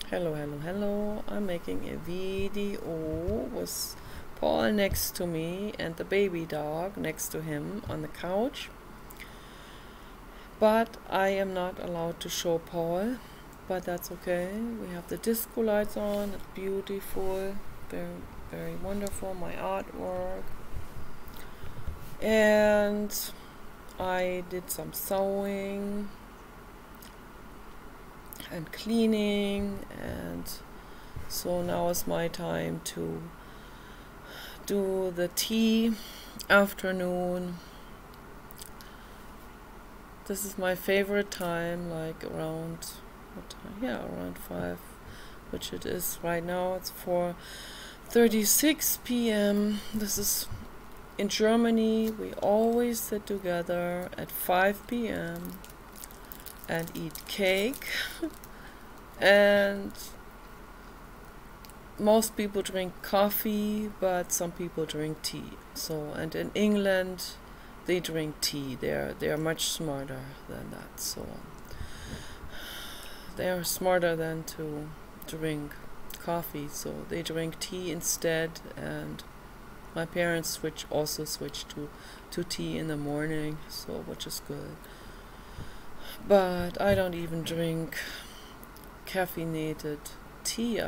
Hello, hello, hello. I'm making a video with Paul next to me and the baby dog next to him on the couch. But I am not allowed to show Paul, but that's okay. We have the disco lights on. It's beautiful, very, very wonderful, my artwork. And I did some sewing and cleaning, and so now is my time to do the tea afternoon. This is my favorite time, like around what time? Yeah, around 5, which it is right now. It's 4:36 p.m. This is in Germany. We always sit together at 5 p.m. and eat cake. And most people drink coffee, but some people drink tea. So, and in England, they drink tea. They're much smarter than that. So, they are smarter than to drink coffee. So they drink tea instead. And my parents also switched to tea in the morning. So, which is good. But I don't even drink caffeinated tea.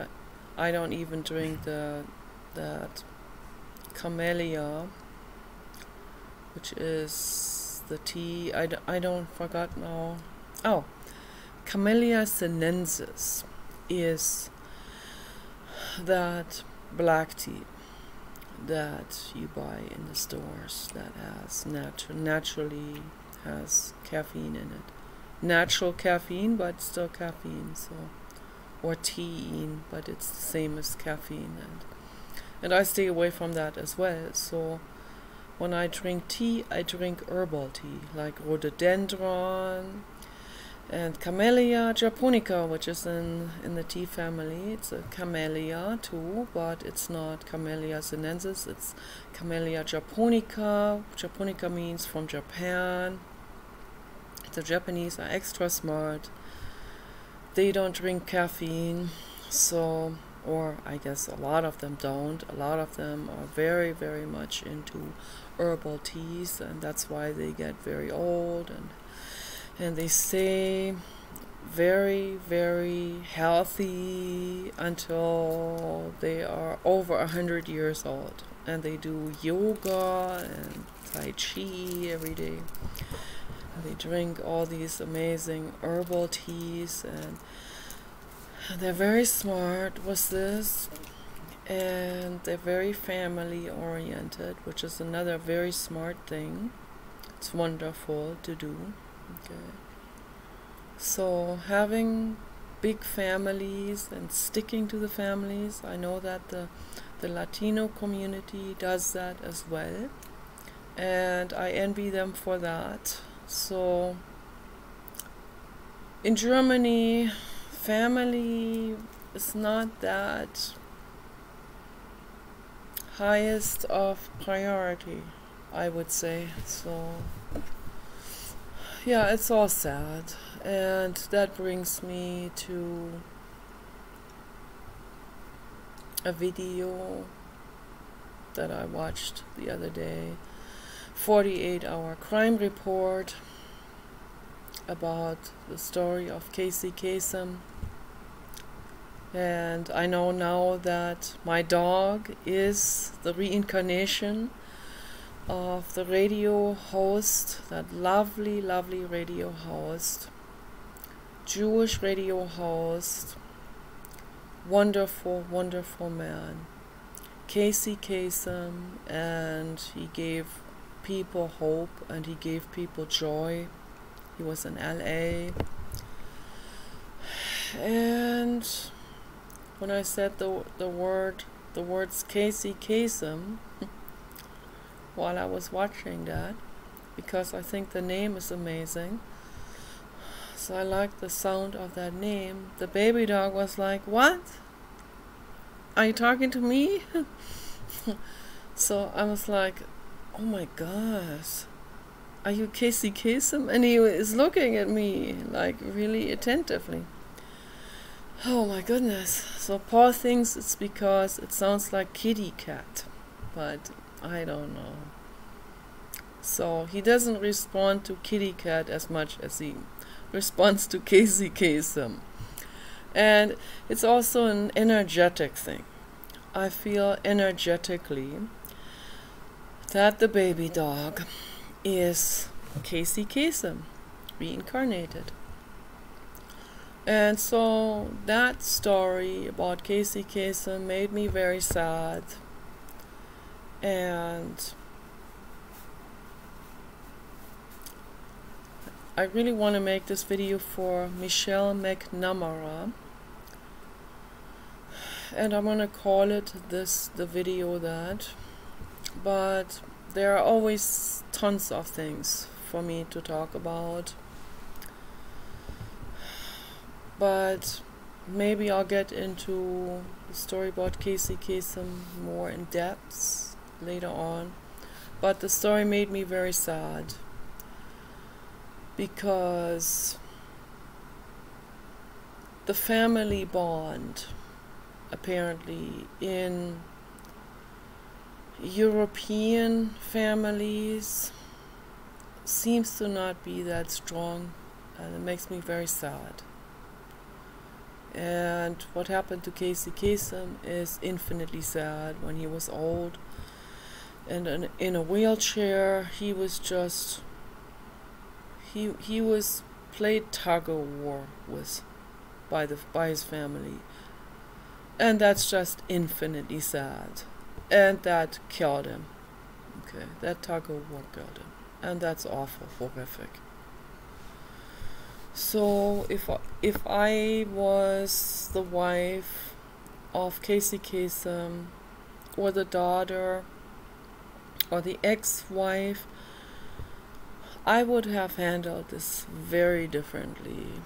I don't even drink that camellia, which is the tea. I don't forgot now. Oh, Camellia sinensis is that black tea that you buy in the stores that has naturally has caffeine in it. Natural caffeine, but still caffeine. So, or tein, but it's the same as caffeine, and I stay away from that as well. So when I drink tea, I drink herbal tea, like rhododendron and Camellia japonica, which is in the tea family. It's a camellia too, but it's not Camellia sinensis, it's Camellia japonica. Japonica means from Japan. The Japanese are extra smart. They don't drink caffeine, so, or I guess a lot of them don't. A lot of them are very, very much into herbal teas, and that's why they get very old, and they stay very, very healthy until they are over 100 years old, and they do yoga and tai chi every day. They drink all these amazing herbal teas, and they're very smart with this, and they're very family oriented, which is another very smart thing. It's wonderful to do. Okay. So having big families and sticking to the families, I know that the Latino community does that as well, and I envy them for that. So in Germany, family is not that highest of priority, I would say. So yeah, it's all sad, and that brings me to a video that I watched the other day. 48-hour crime report about the story of Casey Kasem. And I know now that my dog is the reincarnation of the radio host, that lovely, lovely radio host, Jewish radio host, wonderful, wonderful man, Casey Kasem, and he gave people hope, and he gave people joy. He was in LA, and when I said the words Casey Kasem while I was watching that, because I think the name is amazing, so I like the sound of that name. The baby dog was like, "What? Are you talking to me?" So I was like, "Oh my gosh, are you Casey Kasem?" And he is looking at me like really attentively. Oh my goodness. So Paul thinks it's because it sounds like kitty cat, but I don't know. So he doesn't respond to kitty cat as much as he responds to Casey Kasem. And it's also an energetic thing. I feel energetically that the baby dog is Casey Kasem, reincarnated. And so that story about Casey Kasem made me very sad. And I really want to make this video for Michelle McNamara. And I'm going to call it the video that. But there are always tons of things for me to talk about. But maybe I'll get into the story about Casey Kasem more in depth later on. But the story made me very sad because the family bond apparently in European families seems to not be that strong, and it makes me very sad. And what happened to Casey Kasem is infinitely sad. When he was old and in a wheelchair, he was just he was played tug of war with by his family, and that's just infinitely sad. And that killed him. Okay, that tug of war killed him, and that's awful, horrific. So if I was the wife of Casey Kasem, or the daughter, or the ex-wife, I would have handled this very differently.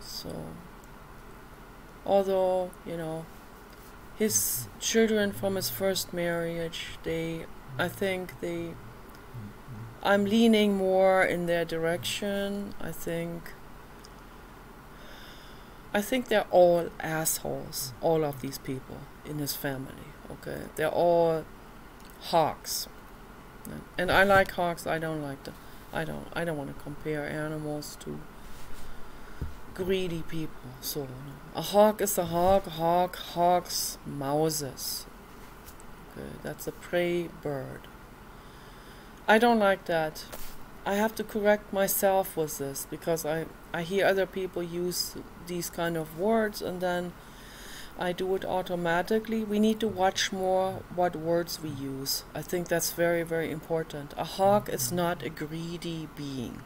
So, although, you know, his children from his first marriage, I'm leaning more in their direction. I think they're all assholes, all of these people in his family, okay? They're all hawks. And I like hawks, I don't like them. I don't want to compare animals to greedy people. So a hawk is a hawk, hawks mouses. Okay, that's a prey bird. I don't like that. I have to correct myself with this because I hear other people use these kind of words and then I do it automatically. We need to watch more what words we use. I think that's very, very important. A hawk is not a greedy being.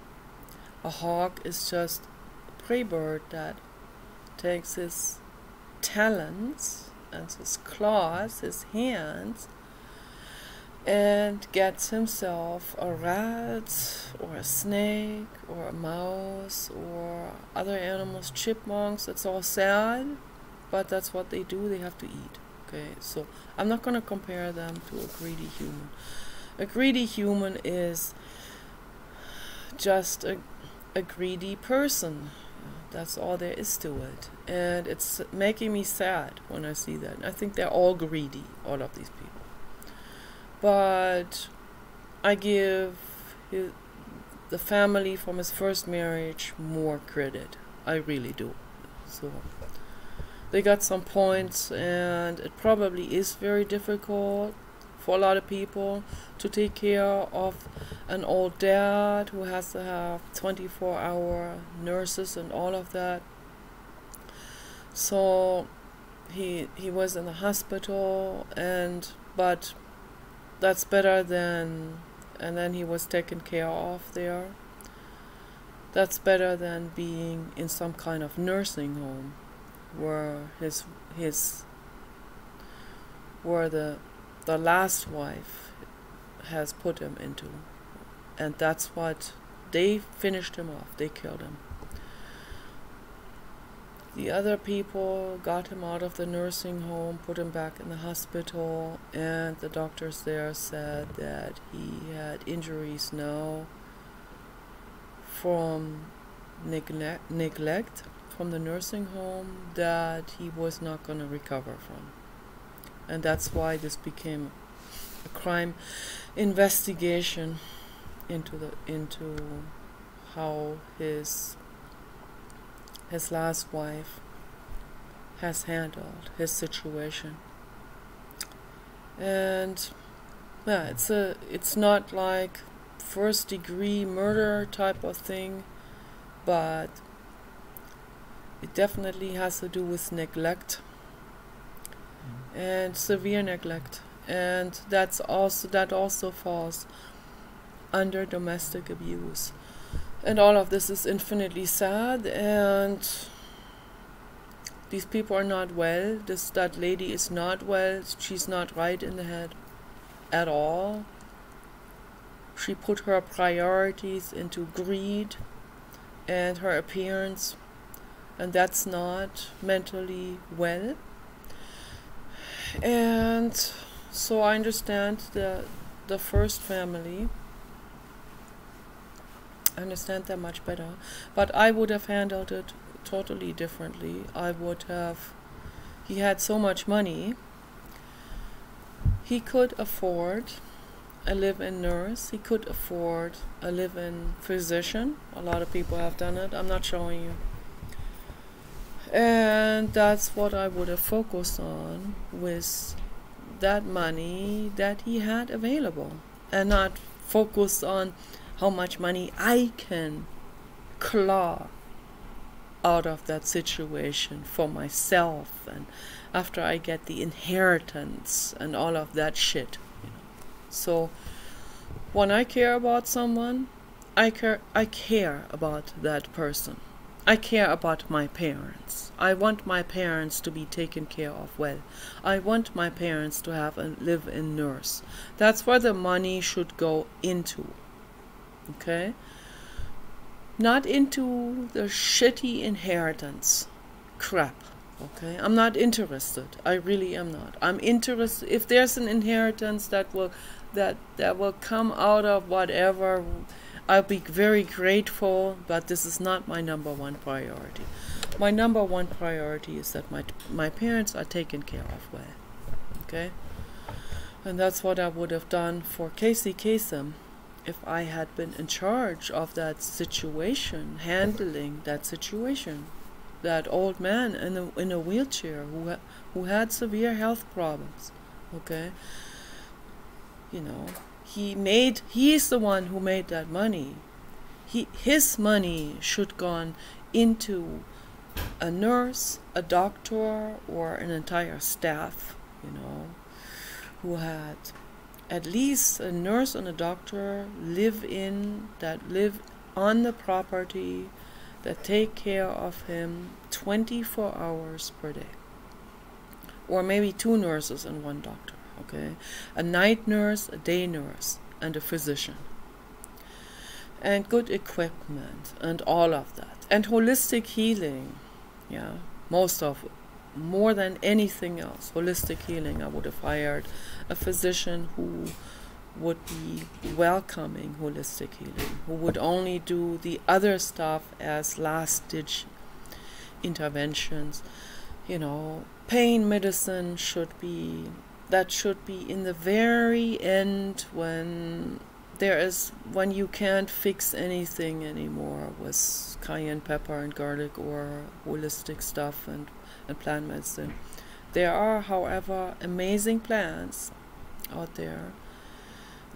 A hawk is just a prey bird that takes his talons and his claws, his hands, and gets himself a rat or a snake or a mouse or other animals, chipmunks. It's all sad, but that's what they do. They have to eat. Okay, so I'm not going to compare them to a greedy human. A greedy human is just a greedy person. That's all there is to it. And it's making me sad when I see that. I think they're all greedy, all of these people. But I give the family from his first marriage more credit. I really do. So they got some points, and it probably is very difficult for a lot of people to take care of an old dad who has to have 24-hour nurses and all of that. So he was in the hospital, but that's better than, and then he was taken care of there. That's better than being in some kind of nursing home where the last wife has put him into, and that's what they finished him off. They killed him. The other people got him out of the nursing home, put him back in the hospital, and the doctors there said that he had injuries now from neglect from the nursing home that he was not going to recover from. And that's why this became a crime investigation into how his last wife has handled his situation. And yeah, it's not like first degree murder type of thing, but it definitely has to do with neglect and severe neglect, and that also falls under domestic abuse. And all of this is infinitely sad, and these people are not well. That lady is not well. She's not right in the head at all. She put her priorities into greed and her appearance, and that's not mentally well. And so I understand the first family. I understand that much better, but I would have handled it totally differently. He had so much money, he could afford a live-in nurse, he could afford a live-in physician. A lot of people have done it, I'm not showing you. And that's what I would have focused on with that money that he had available, and not focused on how much money I can claw out of that situation for myself, and after I get the inheritance and all of that shit, you know. So when I care about someone, I care about that person. I care about my parents. I want my parents to be taken care of well. I want my parents to have a live-in nurse. That's where the money should go into. Okay? Not into the shitty inheritance crap. Okay? I'm not interested. I really am not. I'm interested if there's an inheritance that will come out of whatever. I'll be very grateful, but this is not my number one priority. My number one priority is that my parents are taken care of well. Okay? And that's what I would have done for Casey Kasem if I had been in charge of that situation, handling that situation. That old man in a wheelchair who had severe health problems. Okay? You know, he's the one who made that money. His money should gone into a nurse, a doctor, or an entire staff, you know, who had at least a nurse and a doctor live on the property, that take care of him 24 hours per day. Or maybe 2 nurses and 1 doctor. Okay, a night nurse, a day nurse, and a physician, and good equipment, and all of that, and holistic healing. Yeah, more than anything else, holistic healing. I would have hired a physician who would be welcoming holistic healing, who would only do the other stuff as last-ditch interventions. You know, pain medicine should be in the very end, when you can't fix anything anymore with cayenne pepper and garlic or holistic stuff and plant medicine. There are, however, amazing plants out there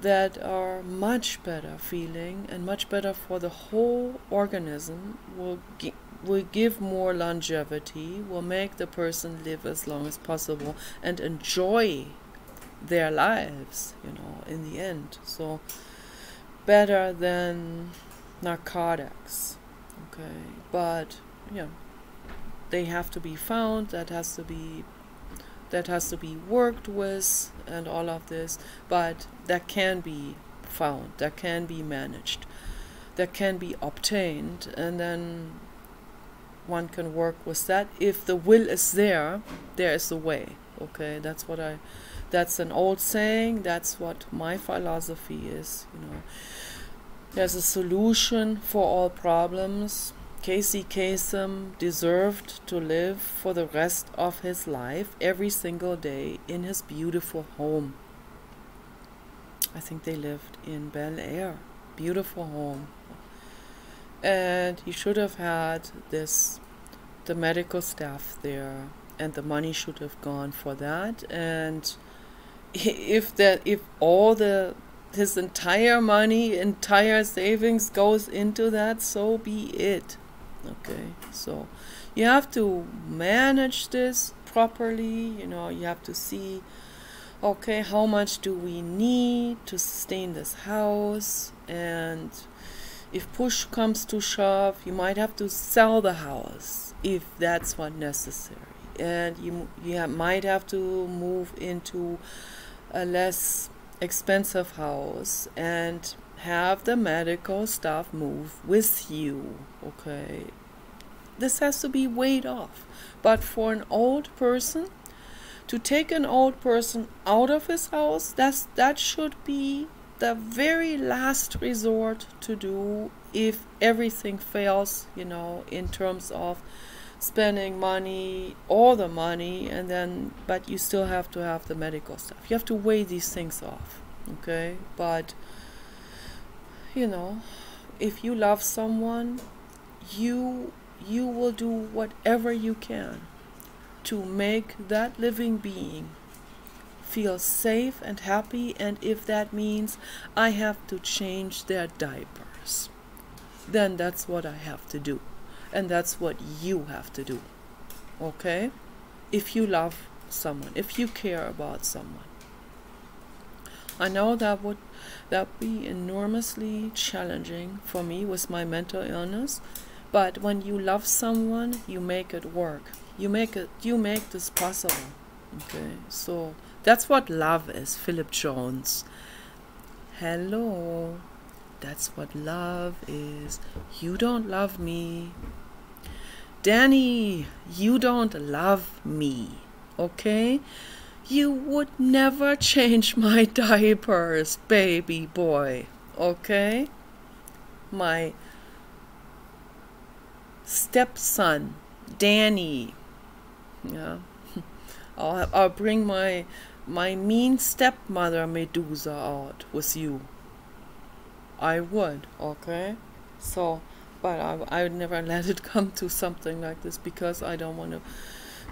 that are much better feeling and much better for the whole organism, will give more longevity, will make the person live as long as possible and enjoy their lives, you know, in the end. So better than narcotics. Okay, but yeah, they have to be found, that has to be worked with, and all of this, but that can be found, that can be managed, that can be obtained, and then one can work with that. If the will is there is a way. Okay, that's an old saying, that's what my philosophy is, you know. There's a solution for all problems. Casey Kasem deserved to live for the rest of his life every single day in his beautiful home. I think they lived in Bel Air. Beautiful home. And he should have had the medical staff there, and the money should have gone for that. And if his entire money, entire savings goes into that, so be it. Okay, so you have to manage this properly. You have to see, okay, how much do we need to sustain this house? And if push comes to shove, you might have to sell the house if that's what necessary. And you might have to move into a less expensive house and have the medical staff move with you. Okay, this has to be weighed off. But for an old person, to take an old person out of his house, that should be the very last resort to do if everything fails, in terms of spending money, all the money, and then, but you still have to have the medical stuff. You have to weigh these things off, okay? But, if you love someone, you will do whatever you can to make that living being feel safe and happy, and if that means I have to change their diapers, then that's what I have to do. And that's what you have to do, okay? If you love someone, if you care about someone. I know that would be enormously challenging for me with my mental illness, but when you love someone, you make it work. You make this possible, okay? So that's what love is, Philip Jones. Hello. That's what love is. You don't love me. Danny, you don't love me, okay? You would never change my diapers, baby boy, okay? My stepson, Danny, yeah. I'll bring my mean stepmother Medusa out with you. I would, okay? So, but I would never let it come to something like this, because I don't want to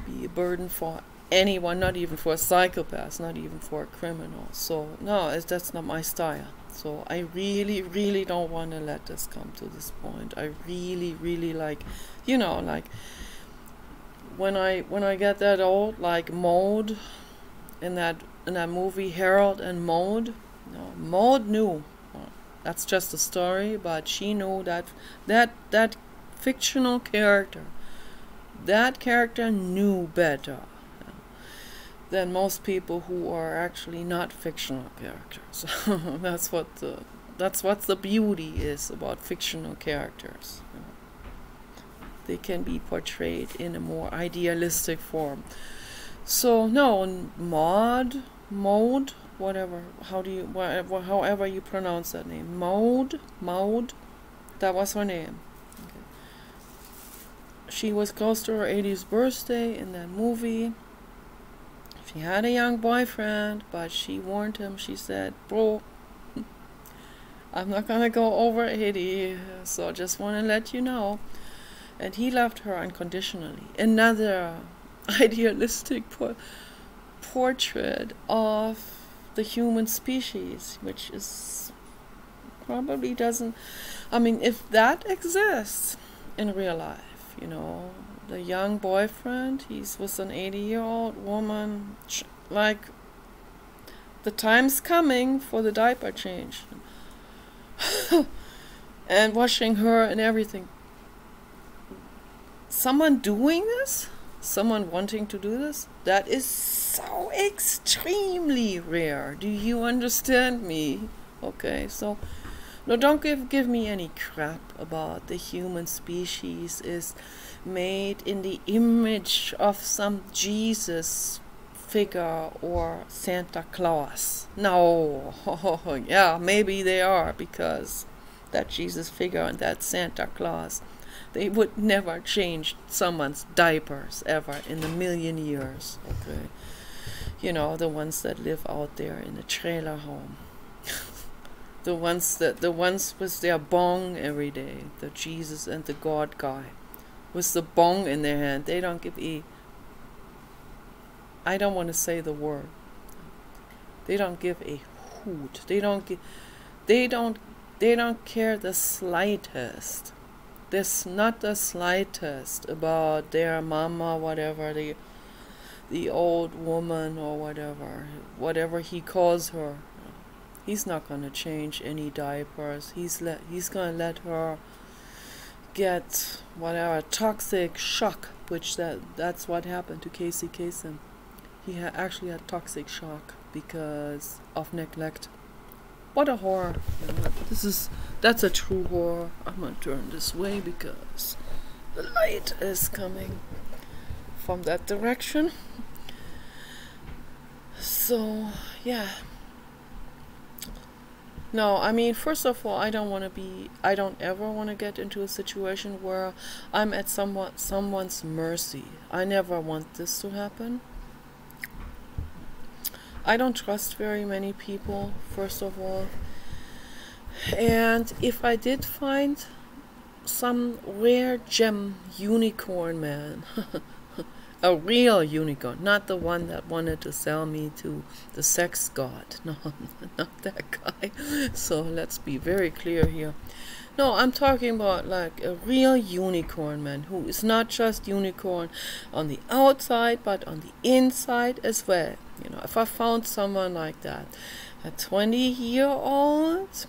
be a burden for anyone, not even for a psychopath, not even for a criminal. So, no, that's not my style. So, I really, really don't want to let this come to this point. I really, really like when I get that old, like Maude in that movie Harold and Maude. Maude knew. That's just a story, but she knew that fictional character, that character knew better than most people who are actually not fictional characters. That's what the beauty is about fictional characters. They can be portrayed in a more idealistic form. So no, Maude, whatever, however you pronounce that name, Maude, that was her name. Okay. She was close to her 80th birthday in that movie. She had a young boyfriend, but she warned him. She said, bro, I'm not gonna go over 80, so just want to let you know. And he loved her unconditionally. Another idealistic portrait of the human species, which is probably doesn't, if that exists in real life, the young boyfriend, he's with an 80-year-old woman, like, the time's coming for the diaper change and washing her and everything. Someone doing this, someone wanting to do this, that is so extremely rare. Do you understand me? Okay, so no, don't give me any crap about the human species is made in the image of some Jesus figure or Santa Claus. No, yeah, maybe they are, because that Jesus figure and that Santa Claus They would never change someone's diapers ever in a million years. Okay, you know, the ones that live out there in a trailer home, the ones with their bong every day, the Jesus and the God guy, with the bong in their hand. They don't give I don't want to say the word. They don't give a hoot. They don't care the slightest. There's not the slightest about their mama, whatever, the old woman or whatever he calls her. He's not going to change any diapers. He's going to let her get whatever toxic shock, which that's what happened to Casey Kasem. He actually had toxic shock because of neglect. What a horror. That's a true horror. I'm gonna turn this way because the light is coming from that direction. So yeah. No, I mean, first of all, I don't ever want to get into a situation where I'm at someone's mercy. I never want this to happen. I don't trust very many people, first of all. And if I did find some rare gem unicorn man, a real unicorn, not the one that wanted to sell me to the sex god. No, not that guy. So let's be very clear here. No, I'm talking about like a real unicorn man who is not just unicorn on the outside, but on the inside as well. You know, if I found someone like that, a 20-year-old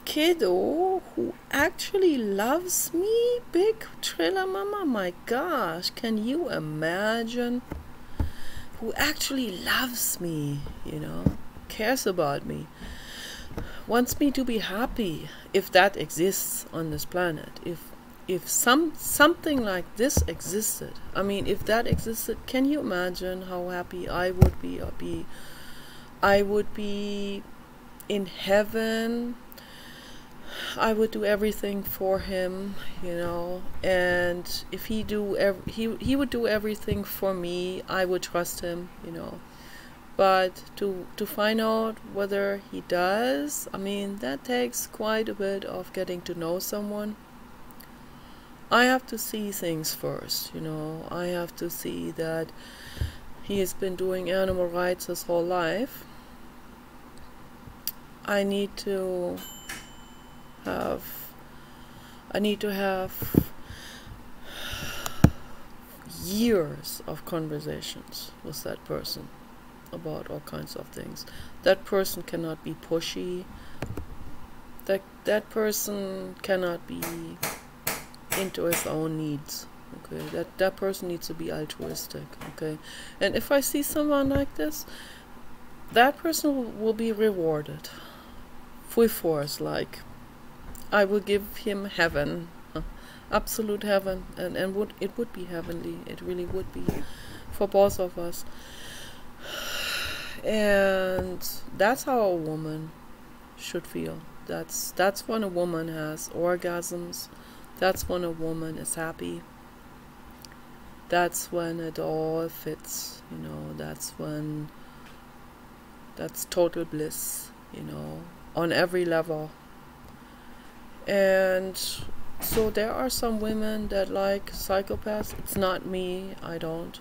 kiddo who actually loves me, big trailer mama, my gosh, can you imagine? Who actually loves me, you know, cares about me, wants me to be happy, if that exists on this planet. If something like this existed, I mean, if that existed, can you imagine how happy I would be? I would be in heaven. I would do everything for him, you know, and if he would do everything for me, I would trust him, you know. But to find out whether he does, I mean, that takes quite a bit of getting to know someone. I have to see things first, you know. I have to see that he has been doing animal rights his whole life. I need to have years of conversations with that person about all kinds of things. That person cannot be pushy. That person cannot be into his own needs. Okay, that person needs to be altruistic. Okay, and if I see someone like this, that person will be rewarded full force. Like, I will give him heaven, absolute heaven, and it would be heavenly. It really would be for both of us. And that's how a woman should feel. That's when a woman has orgasms. That's when a woman is happy. That's when it all fits, you know. That's total bliss, you know, on every level. And so there are some women that like psychopaths. It's not me. I don't.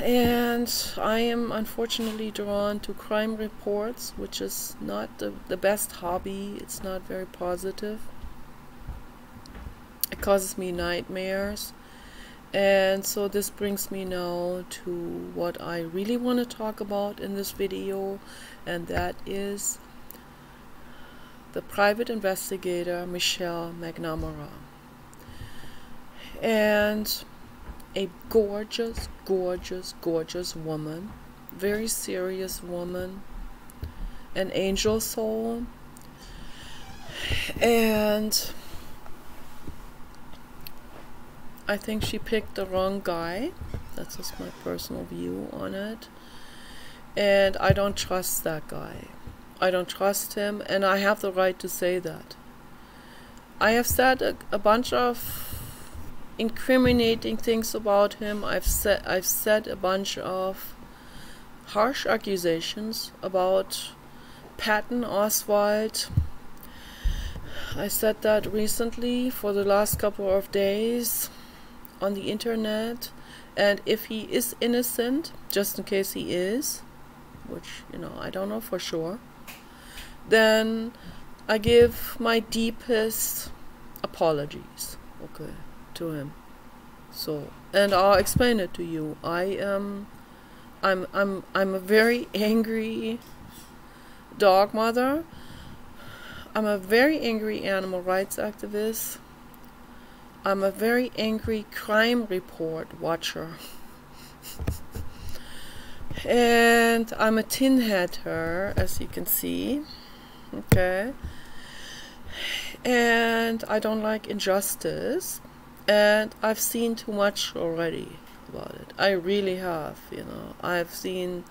And I am unfortunately drawn to crime reports, which is not the best hobby. It's not very positive. It causes me nightmares. And so this brings me now to what I really want to talk about in this video, and that is the private investigator Michelle McNamara. And a gorgeous, gorgeous, gorgeous woman, very serious woman, an angel soul. And I think she picked the wrong guy. That's just my personal view on it. And I don't trust that guy. I don't trust him, and I have the right to say that. I have said a bunch of incriminating things about him. I've said a bunch of harsh accusations about Patton Oswalt. I said that recently for the last couple of days on the internet. And if he is innocent, just in case he is, which, you know, I don't know for sure, then I give my deepest apologies, okay, to him. So, and I'll explain it to you. I'm a very angry dog mother. I'm a very angry animal rights activist. I'm a very angry crime report watcher. And I'm a tin hatter, as you can see. Okay. And I don't like injustice. And I've seen too much already about it. I really have, you know. I've seen,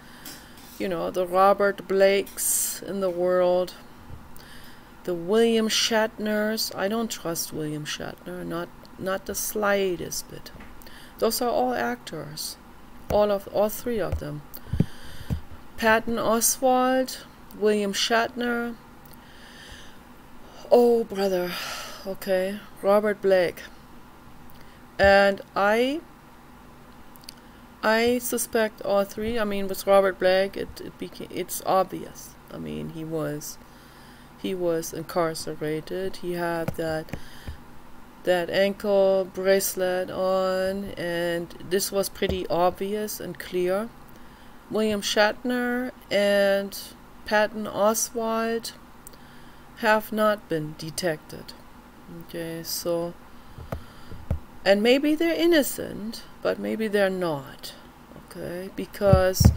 you know, the Robert Blakes in the world. The William Shatners. I don't trust William Shatner, not the slightest bit. Those are all actors. All three of them. Patton Oswalt, William Shatner. Oh, brother. Okay. Robert Blake. And I suspect all three. I mean, with Robert Blake, it's obvious. I mean, he was incarcerated. He had that ankle bracelet on, and this was pretty obvious and clear. William Shatner and Patton Oswalt have not been detected. Okay, so, and maybe they're innocent, but maybe they're not. Okay, because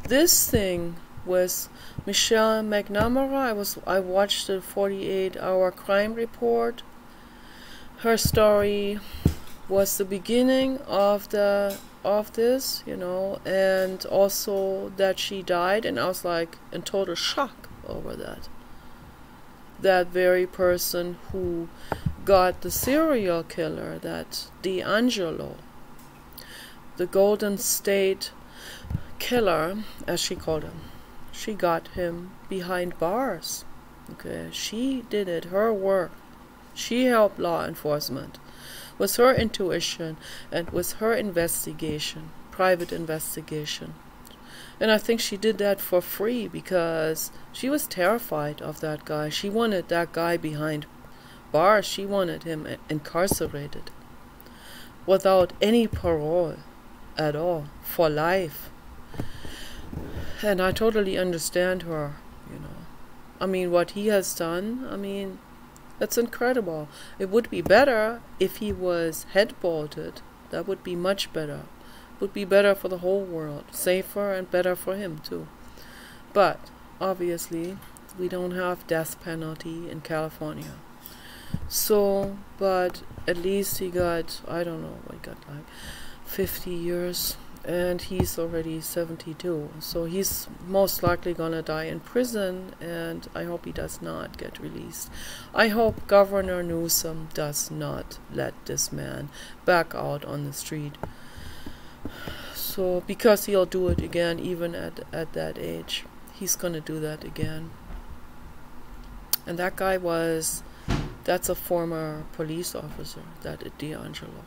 this thing was Michelle McNamara. I watched the 48-hour crime report. Her story was the beginning of this, you know, and also that she died, and I was like in total shock over that. That very person who got the serial killer, that DeAngelo, the Golden State Killer, as she called him, she got him behind bars. Okay, she did it, her work. She helped law enforcement with her intuition and with her investigation, private investigation. And I think she did that for free because she was terrified of that guy. She wanted that guy behind bars. She wanted him incarcerated without any parole at all, for life. And I totally understand her, you know. I mean, what he has done, I mean, that's incredible. It would be better if he was head-bolted. That would be much better. It would be better for the whole world. Safer and better for him, too. But, obviously, we don't have death penalty in California. So, but at least he got, I don't know, what he got, like 50 years. And he's already 72, so he's most likely gonna die in prison, and I hope he does not get released. I hope Governor Newsom does not let this man back out on the street. So, because he'll do it again, even at that age. He's gonna do that again. And that guy that's a former police officer, that DeAngelo.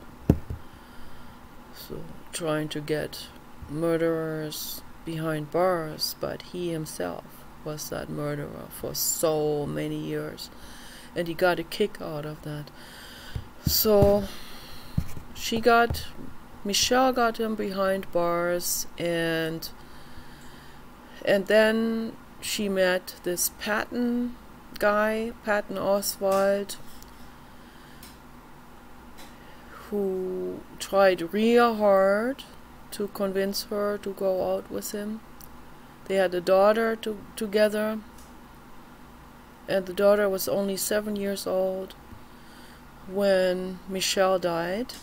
So, trying to get murderers behind bars, but he himself was that murderer for so many years, and he got a kick out of that. So Michelle got him behind bars, and then she met this Patton guy, Patton Oswalt, who tried real hard to convince her to go out with him. They had a daughter together, and the daughter was only 7 years old when Michelle died.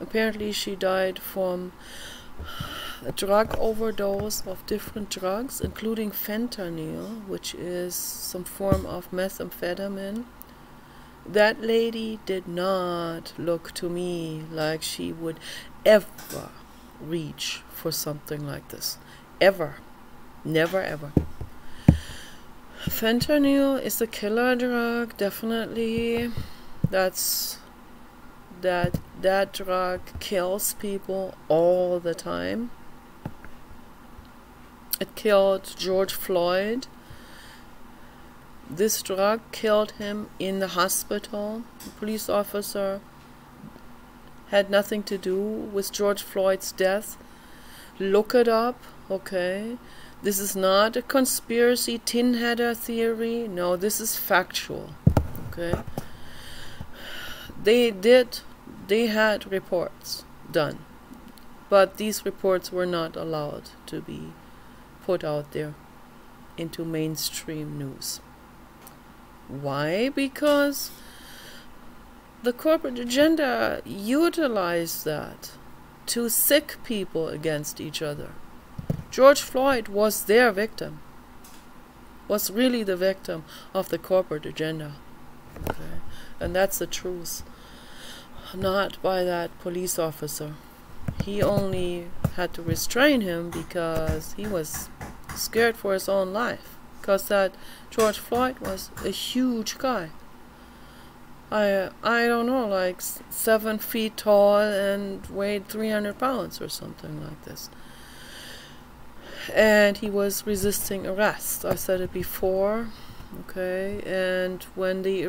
Apparently she died from a drug overdose of different drugs, including fentanyl, which is some form of methamphetamine. That lady did not look to me like she would ever reach for something like this. Ever. Never ever. Fentanyl is a killer drug, definitely. That drug kills people all the time. It killed George Floyd. This drug killed him in the hospital. The police officer had nothing to do with George Floyd's death. Look it up, okay? This is not a conspiracy tin header theory. No, this is factual, okay? They had reports done, but these reports were not allowed to be put out there into mainstream news. Why? Because the corporate agenda utilized that to sick people against each other. George Floyd was their victim, was really the victim of the corporate agenda. Okay? And that's the truth. Not by that police officer. He only had to restrain him because he was scared for his own life. Because that George Floyd was a huge guy. I don't know, like 7 feet tall and weighed 300 pounds or something like this. And he was resisting arrest. I said it before, okay? And when they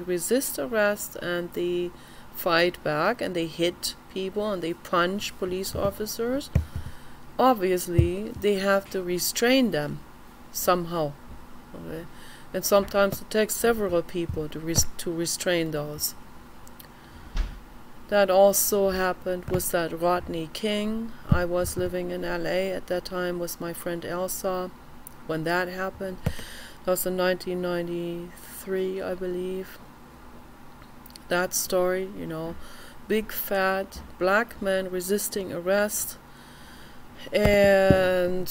resist arrest and they fight back and they hit people and they punch police officers, obviously they have to restrain them somehow, okay? And sometimes it takes several people to restrain those. That also happened with that Rodney King. I was living in LA at that time with my friend Elsa when that happened. That was in 1993, I believe. That story, you know, big fat black man resisting arrest, and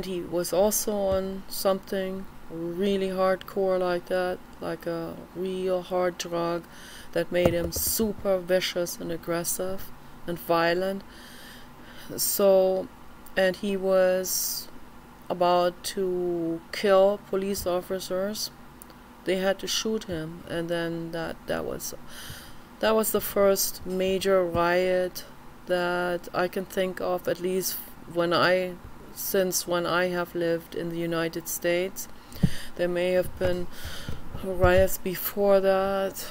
he was also on something really hardcore like that, like a real hard drug that made him super vicious and aggressive and violent. So, and he was about to kill police officers. They had to shoot him, and then that was the first major riot that I can think of, at least since when I have lived in the United States. There may have been riots before that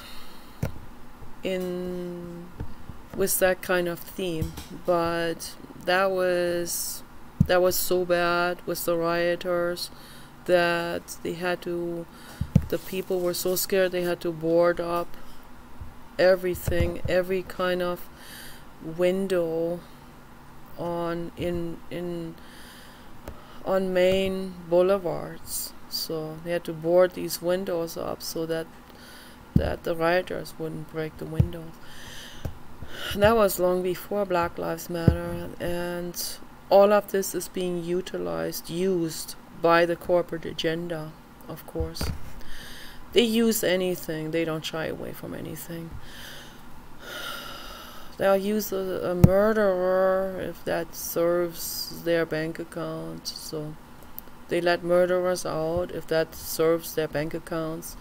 with that kind of theme, but that was so bad with the rioters that the people were so scared they had to board up everything, every kind of window on main boulevards. So they had to board these windows up so that the rioters wouldn't break the windows. And that was long before Black Lives Matter, and all of this is being used by the corporate agenda, of course. They use anything. They don't shy away from anything. They'll use a murderer if that serves their bank account. So they let murderers out if that serves their bank accounts,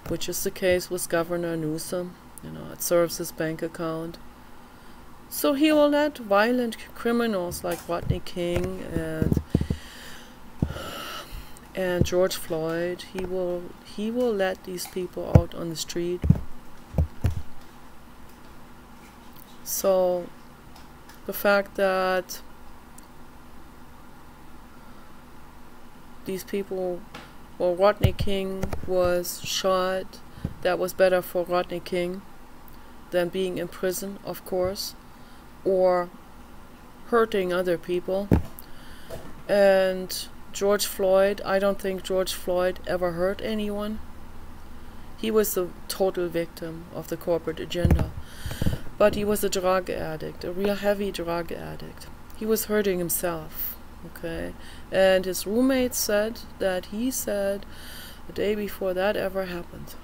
which is the case with Governor Newsom. You know, it serves his bank account. So he will let violent criminals like Rodney King and George Floyd, he will let these people out on the street. So the fact that these people, well, Rodney King was shot, that was better for Rodney King than being in prison, of course, or hurting other people. And George Floyd, I don't think George Floyd ever hurt anyone. He was the total victim of the corporate agenda. But he was a drug addict, a real heavy drug addict. He was hurting himself, okay? And his roommate said that he said the day before that ever happened,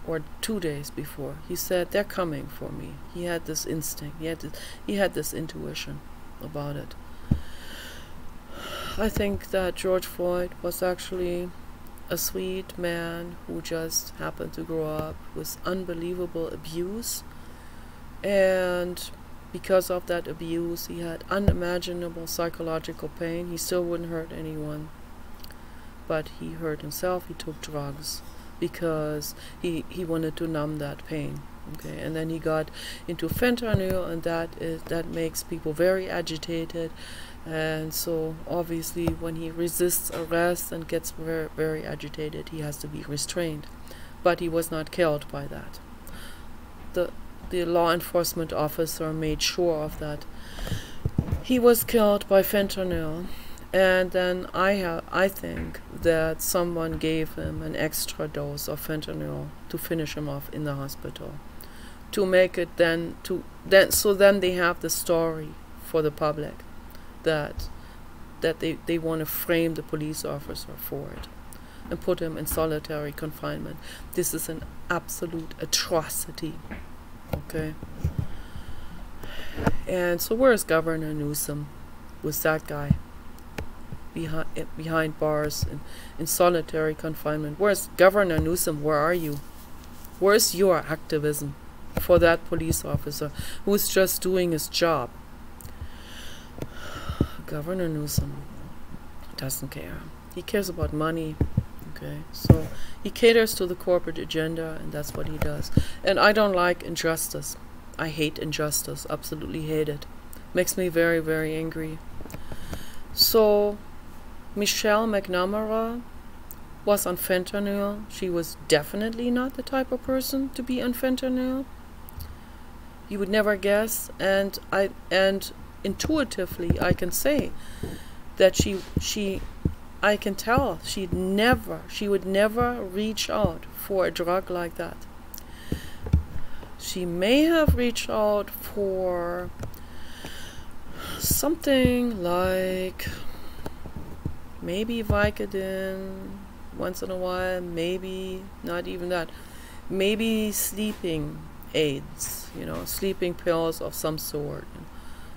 or 2 days before, he said, they're coming for me. He had this instinct, he had this intuition about it. I think that George Floyd was actually a sweet man who just happened to grow up with unbelievable abuse, and because of that abuse he had unimaginable psychological pain. He still wouldn't hurt anyone, but he hurt himself. He took drugs because he wanted to numb that pain, okay? And then he got into fentanyl, and that makes people very agitated. And so obviously when he resists arrest and gets very, very agitated, he has to be restrained. But he was not killed by that. The law enforcement officer made sure of that. He was killed by fentanyl, and then I think that someone gave him an extra dose of fentanyl to finish him off in the hospital, to make it so then they have the story for the public that they want to frame the police officer for it and put him in solitary confinement. This is an absolute atrocity, okay? And so where's Governor Newsom with that guy behind bars in solitary confinement? Where's Governor Newsom? Where are you? Where's your activism for that police officer who's just doing his job? Governor Newsom doesn't care. He cares about money, okay? So he caters to the corporate agenda, and that's what he does. And I don't like injustice. I hate injustice, absolutely hate it. Makes me very, very angry. So Michelle McNamara was on fentanyl. She was definitely not the type of person to be on fentanyl. You would never guess. And intuitively I can say that I can tell she would never reach out for a drug like that. She may have reached out for something like maybe Vicodin once in a while, maybe not even that, maybe sleeping aids, sleeping pills of some sort,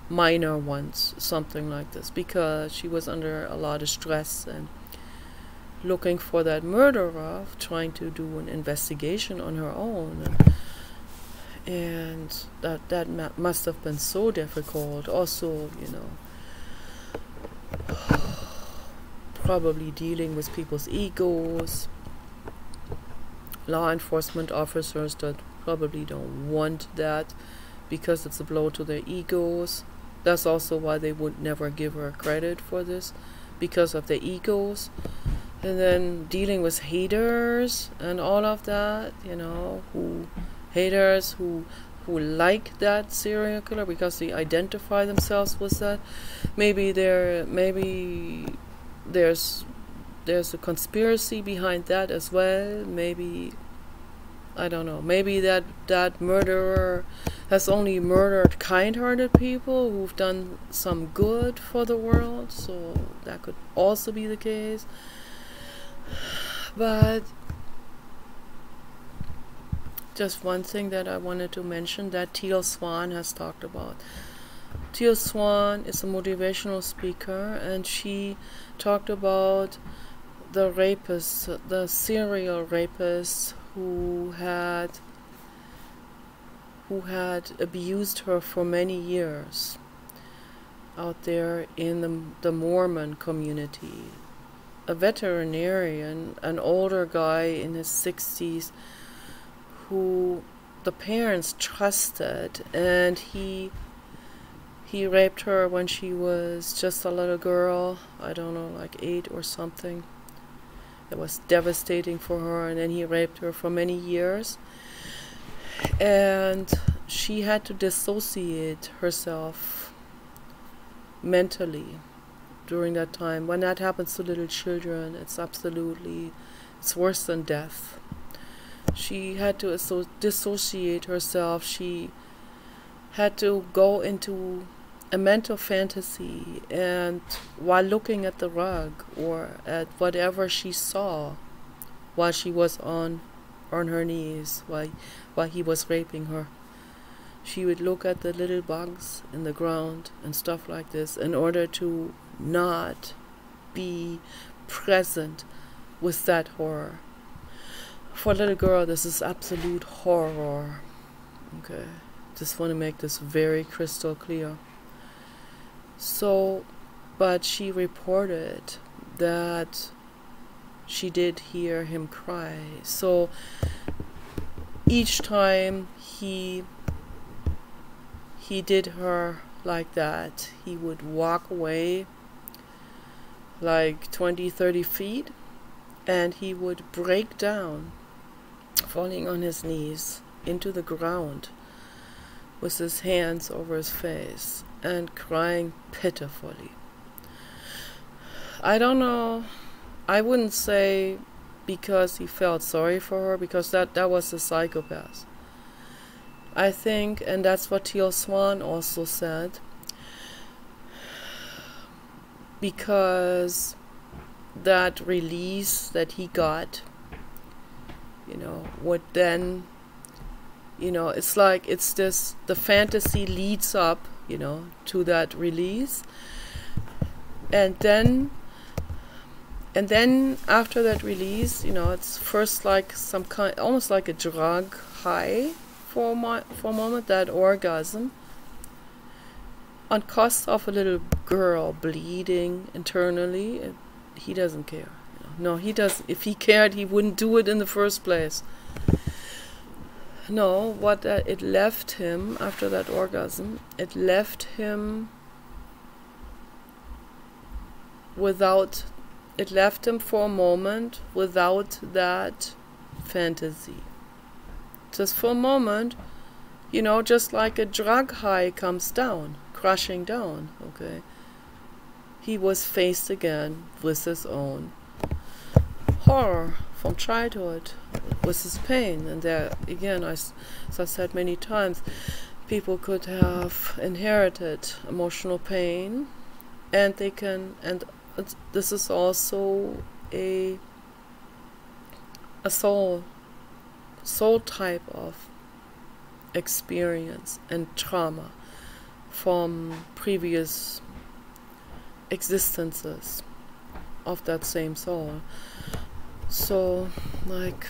minor ones, something like this, because she was under a lot of stress and looking for that murderer, trying to do an investigation on her own, and that must have been so difficult. Also, probably dealing with people's egos, law enforcement officers that probably don't want that because it's a blow to their egos. That's also why they would never give her credit for this, because of their egos. And then dealing with haters and all of that, haters who like that serial killer because they identify themselves with that. Maybe there's a conspiracy behind that as well. Maybe, I don't know, maybe that murderer has only murdered kind-hearted people who've done some good for the world, so that could also be the case. But just one thing that I wanted to mention that Teal Swan has talked about. Teal Swan is a motivational speaker, and she talked about the rapists, the serial rapists who had abused her for many years out there in the Mormon community. A veterinarian, an older guy in his 60s, who the parents trusted, and he raped her when she was just a little girl, I don't know, like 8 or something. It was devastating for her, and then he raped her for many years. And she had to dissociate herself mentally during that time. When that happens to little children, it's worse than death. She had to dissociate herself. She had to go into a mental fantasy, and while looking at the rug or at whatever she saw while she was on her knees while he was raping her, she would look at the little bugs in the ground and stuff like this in order to not be present with that horror. For a little girl, this is absolute horror. Okay, just want to make this very crystal clear. So, but she reported that she did hear him cry. So each time he did her like that, he would walk away like 20-30 feet, and he would break down, falling on his knees into the ground with his hands over his face and crying pitifully. I don't know, I wouldn't say because he felt sorry for her, because that was a psychopath. I think, and that's what Teal Swan also said, because that release that he got, would then, it's like, it's this, the fantasy leads up, to that release, and then after that release, it's first like some kind, almost like a drug high for a moment, that orgasm, on cost of a little girl bleeding internally. He doesn't care. No, he doesn't. If he cared, he wouldn't do it in the first place. No, what it left him after that orgasm, it left him for a moment without that fantasy. Just for a moment, just like a drug high comes down, crushing down, okay? He was faced again with his own horror from childhood, with his pain. And there, again, as I said many times, people could have inherited emotional pain, and they can, and this is also a soul type of experience and trauma from previous existences of that same soul. So, like,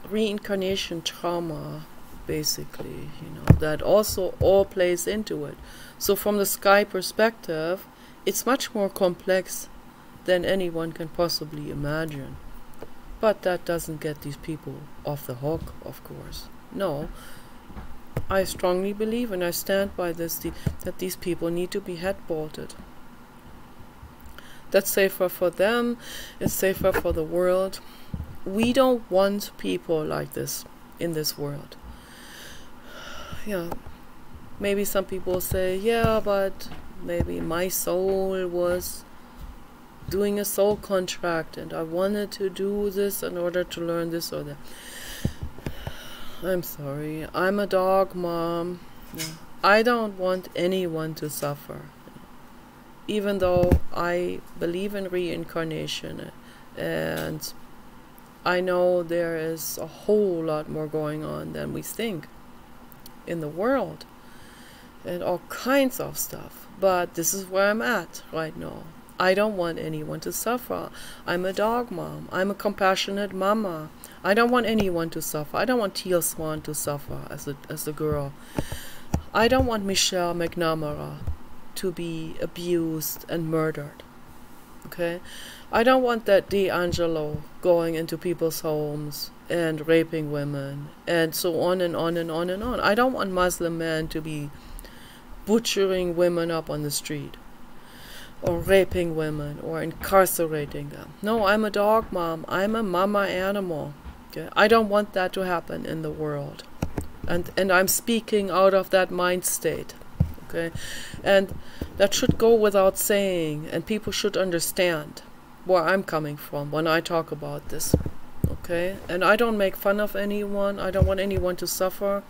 reincarnation trauma, basically, that also all plays into it. So from the sky perspective, it's much more complex than anyone can possibly imagine. But that doesn't get these people off the hook, of course. No, I strongly believe, and I stand by this, that these people need to be head-bolted. That's safer for them, it's safer for the world. We don't want people like this in this world. Yeah, maybe some people say, yeah, but maybe my soul was doing a soul contract and I wanted to do this in order to learn this or that. I'm sorry, I'm a dog mom. Yeah. I don't want anyone to suffer. Even though I believe in reincarnation, and I know there is a whole lot more going on than we think in the world, and all kinds of stuff, but this is where I'm at right now. I don't want anyone to suffer. I'm a dog mom. I'm a compassionate mama. I don't want anyone to suffer. I don't want Teal Swan to suffer as a girl. I don't want Michelle McNamara to be abused and murdered. Okay? I don't want that D'Angelo going into people's homes and raping women and so on and on and on and on. I don't want Muslim men to be butchering women up on the street, or raping women, or incarcerating them. No, I'm a dog mom. I'm a mama animal. Okay? I don't want that to happen in the world. And I'm speaking out of that mind state. Okay? And that should go without saying, and people should understand where I'm coming from when I talk about this. Okay? And I don't make fun of anyone. I don't want anyone to suffer.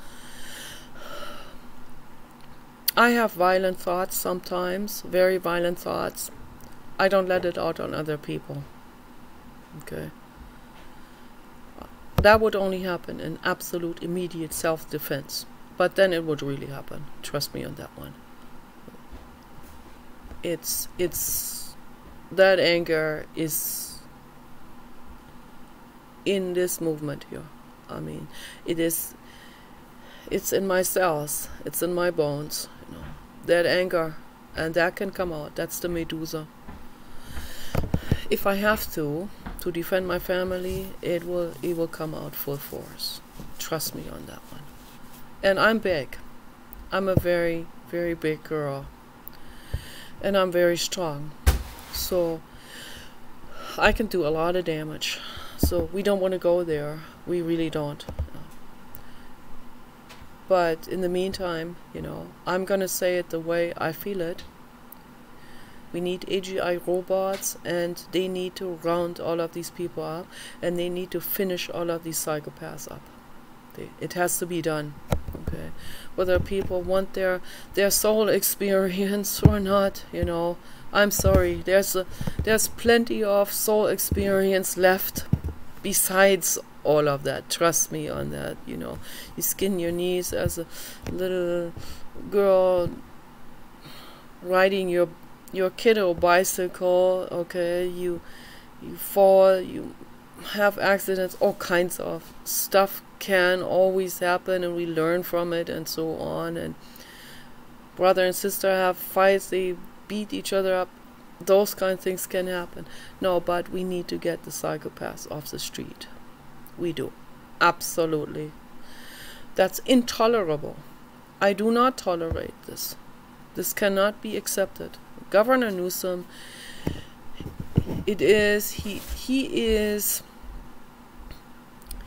I have violent thoughts sometimes, very violent thoughts. I don't let it out on other people. Okay. That would only happen in absolute immediate self-defense. But then it would really happen. Trust me on that one. It's that anger is in this movement here. I mean, it's in my cells, it's in my bones, you know. That anger, and that can come out. That's the Medusa. If I have to defend my family, it will come out full force. Trust me on that one. And I'm big. I'm a very, very big girl. And I'm very strong. So I can do a lot of damage. So we don't want to go there. We really don't. But in the meantime, you know, I'm going to say it the way I feel it. We need AGI robots, and they need to round all of these people up, and they need to finish all of these psychopaths up. It has to be done. Okay, whether people want their soul experience or not, you know, I'm sorry. There's plenty of soul experience left besides all of that. Trust me on that. You know, you skin your knees as a little girl riding your kiddo bicycle. Okay, you fall, you have accidents, all kinds of stuff can always happen, and we learn from it and so on. And brother and sister have fights, they beat each other up, those kind of things can happen. No, but we need to get the psychopaths off the street. We do. Absolutely. That's intolerable. I do not tolerate this. This cannot be accepted. Governor Newsom, he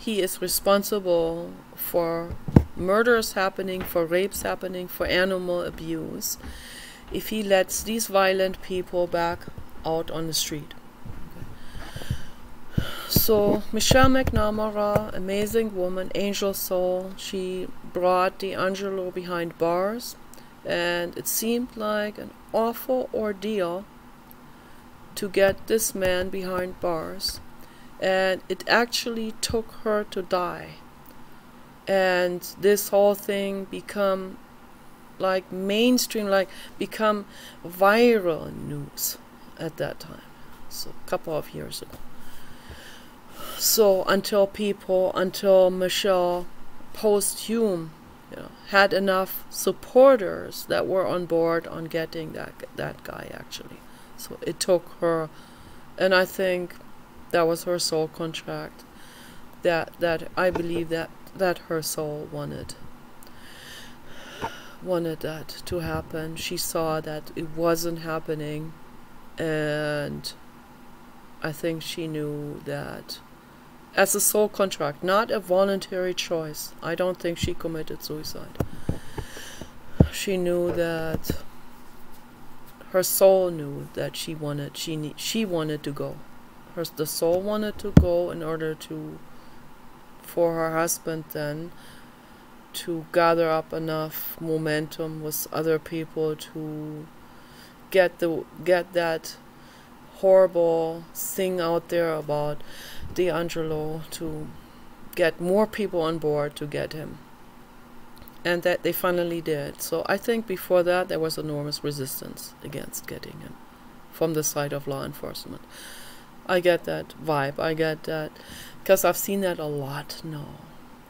is responsible for murders happening, for rapes happening, for animal abuse, if he lets these violent people back out on the street. Okay. So Michelle McNamara, amazing woman, angel soul, she brought DeAngelo behind bars, and it seemed like an awful ordeal to get this man behind bars. And it actually took her to die. And this whole thing become like mainstream, like become viral news at that time. So a couple of years ago. So until Michelle posthum, you know, had enough supporters that were on board on getting that guy actually. So it took her, and I think that was her soul contract, that I believe that her soul wanted that to happen. She saw that it wasn't happening, and I think she knew that as a soul contract, not a voluntary choice. I don't think she committed suicide. She knew that her soul knew that she wanted to go. The soul wanted to go in order for her husband then to gather up enough momentum with other people to get that horrible thing out there about DeAngelo, to get more people on board to get him. And that they finally did. So I think before that there was enormous resistance against getting him from the side of law enforcement. I get that vibe. I get that because I've seen that a lot. No,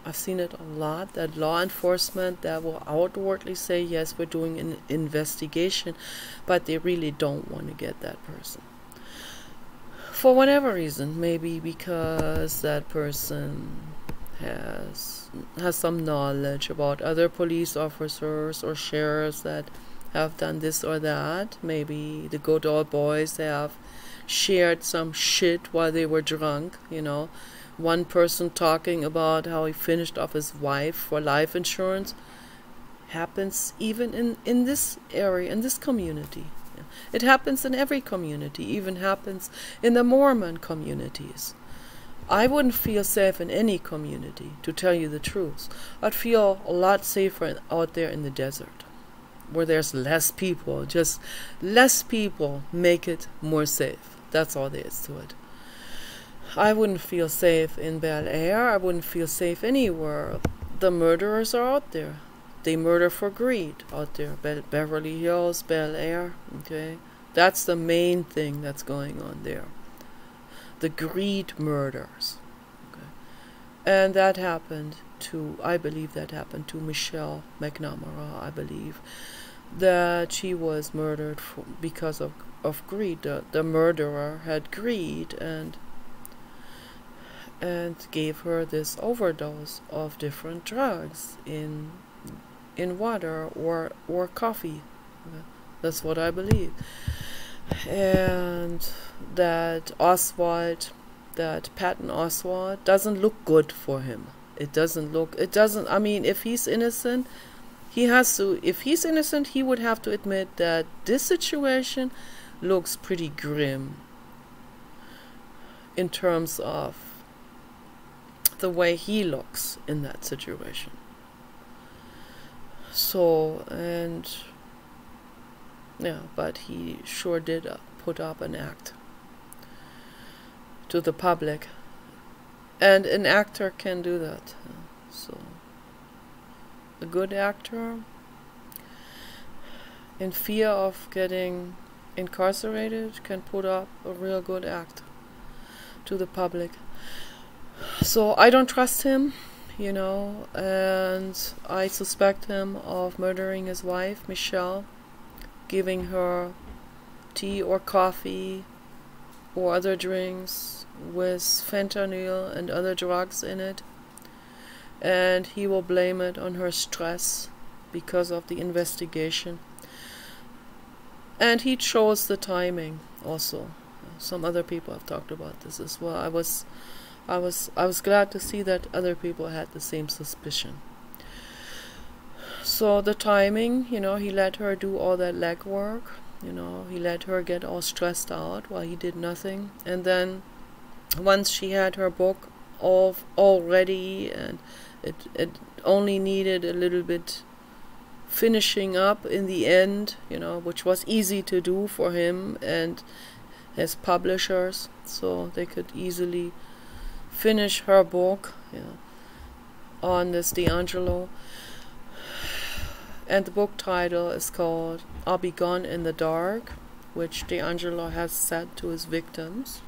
I've seen it a lot, that law enforcement that will outwardly say, yes, we're doing an investigation, but they really don't want to get that person. For whatever reason, maybe because that person has some knowledge about other police officers or sheriffs that have done this or that. Maybe the good old boys have shared some shit while they were drunk, you know. One person talking about how he finished off his wife for life insurance. Happens even in this area, in this community. It happens in every community, even happens in the Mormon communities. I wouldn't feel safe in any community, to tell you the truth. I'd feel a lot safer out there in the desert. where there's less people. Just less people make it more safe. That's all there is to it. I wouldn't feel safe in Bel Air. I wouldn't feel safe anywhere. The murderers are out there. They murder for greed out there. Beverly Hills, Bel Air, okay? That's the main thing that's going on there. The greed murders. Okay? And that happened to, I believe that happened to Michelle McNamara, I believe. That she was murdered because of greed. The murderer had greed and gave her this overdose of different drugs in water or coffee. That's what I believe. And that Patton Oswalt doesn't look good for him. I mean, if he's innocent, if he's innocent, he would have to admit that this situation looks pretty grim in terms of the way he looks in that situation. So, and yeah, but he sure did put up an act to the public, and an actor can do that. So a good actor, in fear of getting incarcerated, can put up a real good act to the public. So I don't trust him, you know, and I suspect him of murdering his wife, Michelle, giving her tea or coffee or other drinks with fentanyl and other drugs in it. And he will blame it on her stress because of the investigation. And he chose the timing also. Some other people have talked about this as well. I was glad to see that other people had the same suspicion. So the timing, you know, he let her do all that legwork, you know, he let her get all stressed out while he did nothing. And then once she had her book all ready and it only needed a little bit finishing up in the end, you know, which was easy to do for him and his publishers, so they could easily finish her book, you know, on this DeAngelo. And the book title is called I'll Be Gone in the Dark, which DeAngelo has said to his victims.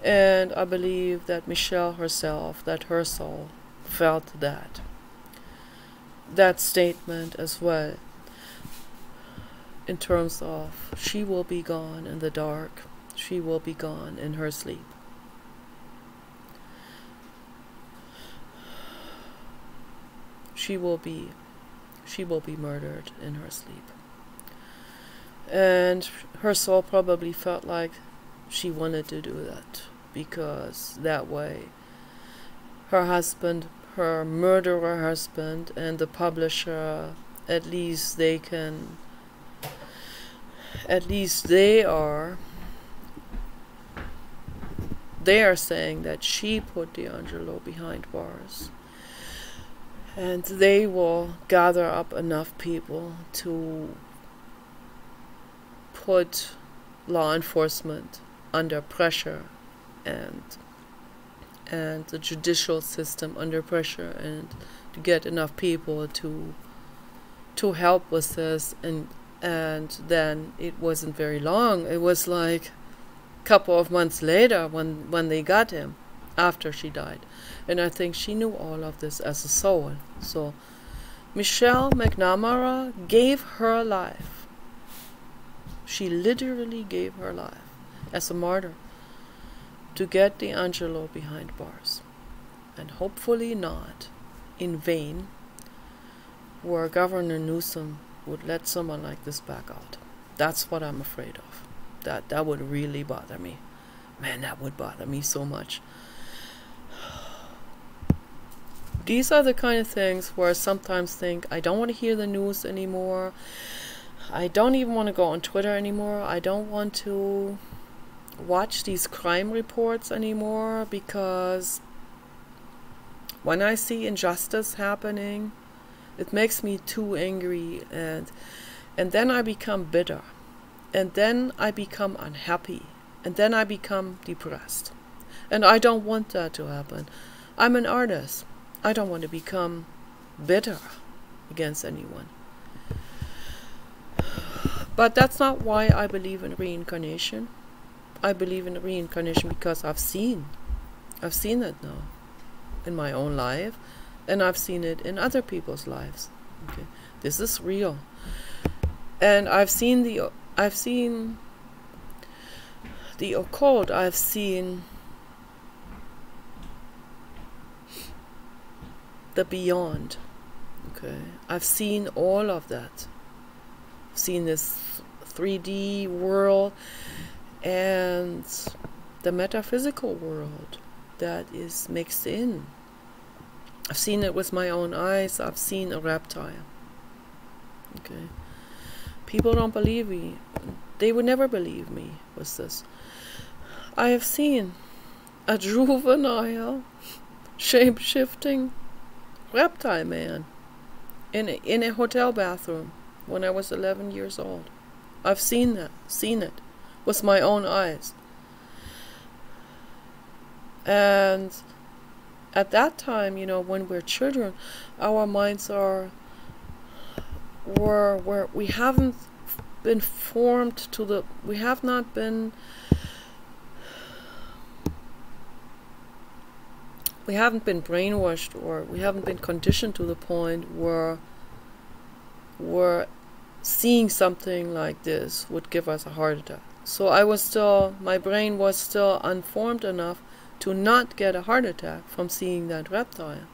And I believe that Michelle herself, that her soul, felt that statement as well, in terms of she will be gone in the dark, she will be gone in her sleep. She will be murdered in her sleep. And her soul probably felt like she wanted to do that, because that way her husband, her murderer husband, and the publisher, at least they are saying that she put DeAngelo behind bars. And they will gather up enough people to put law enforcement under pressure and the judicial system under pressure, and to get enough people to help with this. And then it wasn't very long. It was like a couple of months later when they got him, after she died. And I think she knew all of this as a soul. So Michelle McNamara gave her life. She literally gave her life as a martyr to get DeAngelo behind bars. And hopefully not in vain, where Governor Newsom would let someone like this back out. That's what I'm afraid of. That would really bother me. Man, that would bother me so much. These are the kind of things where I sometimes think, I don't want to hear the news anymore. I don't even want to go on Twitter anymore. I don't want to watch these crime reports anymore, because when I see injustice happening, It makes me too angry, and then I become bitter, and then I become unhappy, and then I become depressed. And I don't want that to happen. I'm an artist. I don't want to become bitter against anyone. But that's not why I believe in reincarnation. I believe in reincarnation because I've seen it now in my own life, and I've seen it in other people's lives. Okay, this is real, and I've seen the occult. I've seen the beyond. Okay, I've seen all of that. I've seen this 3D world and the metaphysical world that is mixed in. I've seen it with my own eyes. I've seen a reptile. Okay, people don't believe me. They would never believe me with this. I have seen a juvenile, shape-shifting reptile man in a hotel bathroom when I was 11 years old. I've seen it with my own eyes. And at that time, when we're children, our minds we haven't been formed we have not been, we haven't been brainwashed, or we haven't been conditioned to the point where seeing something like this would give us a heart attack. So my brain was still unformed enough to not get a heart attack from seeing that reptile.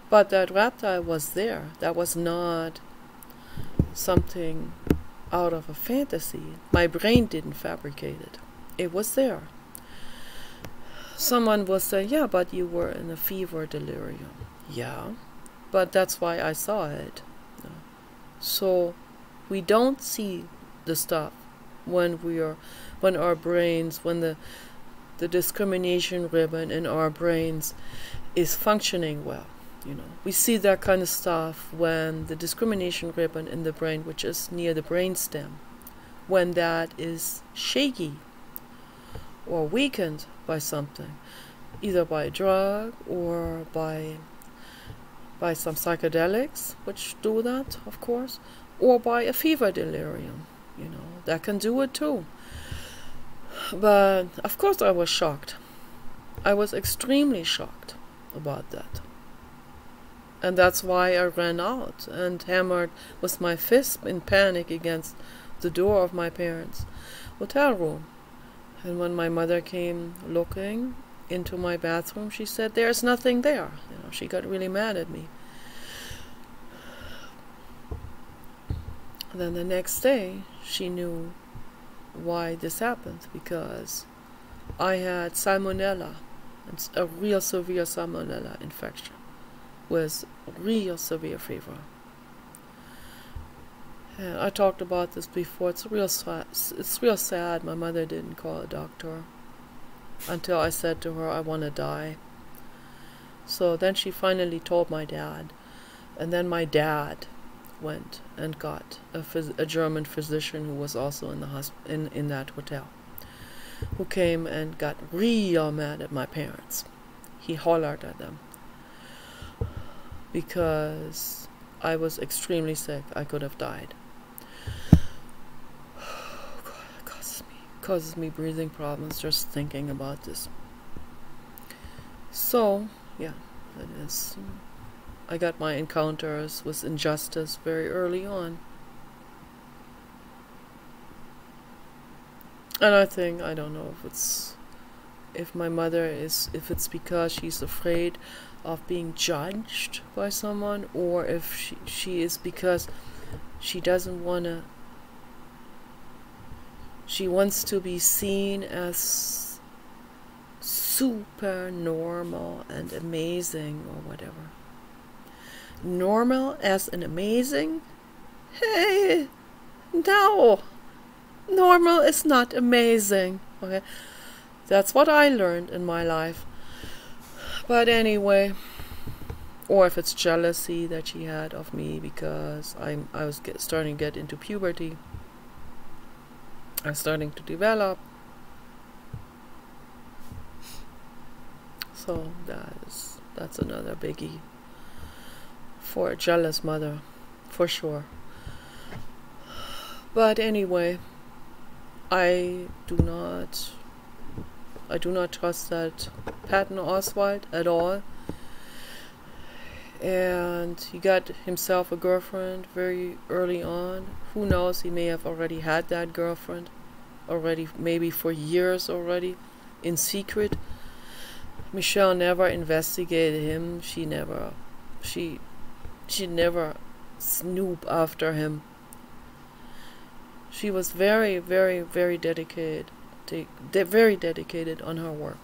But that reptile was there. That was not something out of a fantasy. My brain didn't fabricate it. It was there. Someone will say, yeah, but you were in a fever delirium. Yeah, but that's why I saw it. So we don't see the stuff when our brains, when the discrimination ribbon in our brains is functioning well. We see that kind of stuff when the discrimination ribbon in the brain, which is near the brainstem, when that is shaky or weakened by something, either by a drug or by some psychedelics, which do that, of course, or by a fever delirium. That can do it too. But of course I was shocked. I was extremely shocked about that. And that's why I ran out and hammered with my fist in panic against the door of my parents' hotel room. And when my mother came looking into my bathroom, she said, "There's nothing there." She got really mad at me. And then the next day, she knew why this happened, because I had salmonella, a real severe salmonella infection with real severe fever. And I talked about this before. It's real sad. My mother didn't call a doctor until I said to her, I want to die. So then she finally told my dad, and then my dad went and got a German physician who was also in the in that hotel, who came and got real mad at my parents. He hollered at them because I was extremely sick. I could have died. God, it causes me breathing problems just thinking about this. So, yeah, it is. I got my encounters with injustice very early on. And I don't know if my mother if it's because she's afraid of being judged by someone, or if she is because she doesn't she wants to be seen as super normal and amazing, or whatever. Normal as an amazing? Hey, no. Normal is not amazing. Okay, that's what I learned in my life. But anyway, or if it's jealousy that she had of me because I was starting to get into puberty. I'm starting to develop. So that's another biggie for a jealous mother, for sure. But anyway, I do not trust that Patton Oswalt at all. And he got himself a girlfriend very early on. Who knows, he may have already had that girlfriend already, maybe for years already, in secret. Michelle never investigated him. She never snooped after him. She was very, very, very dedicated on her work.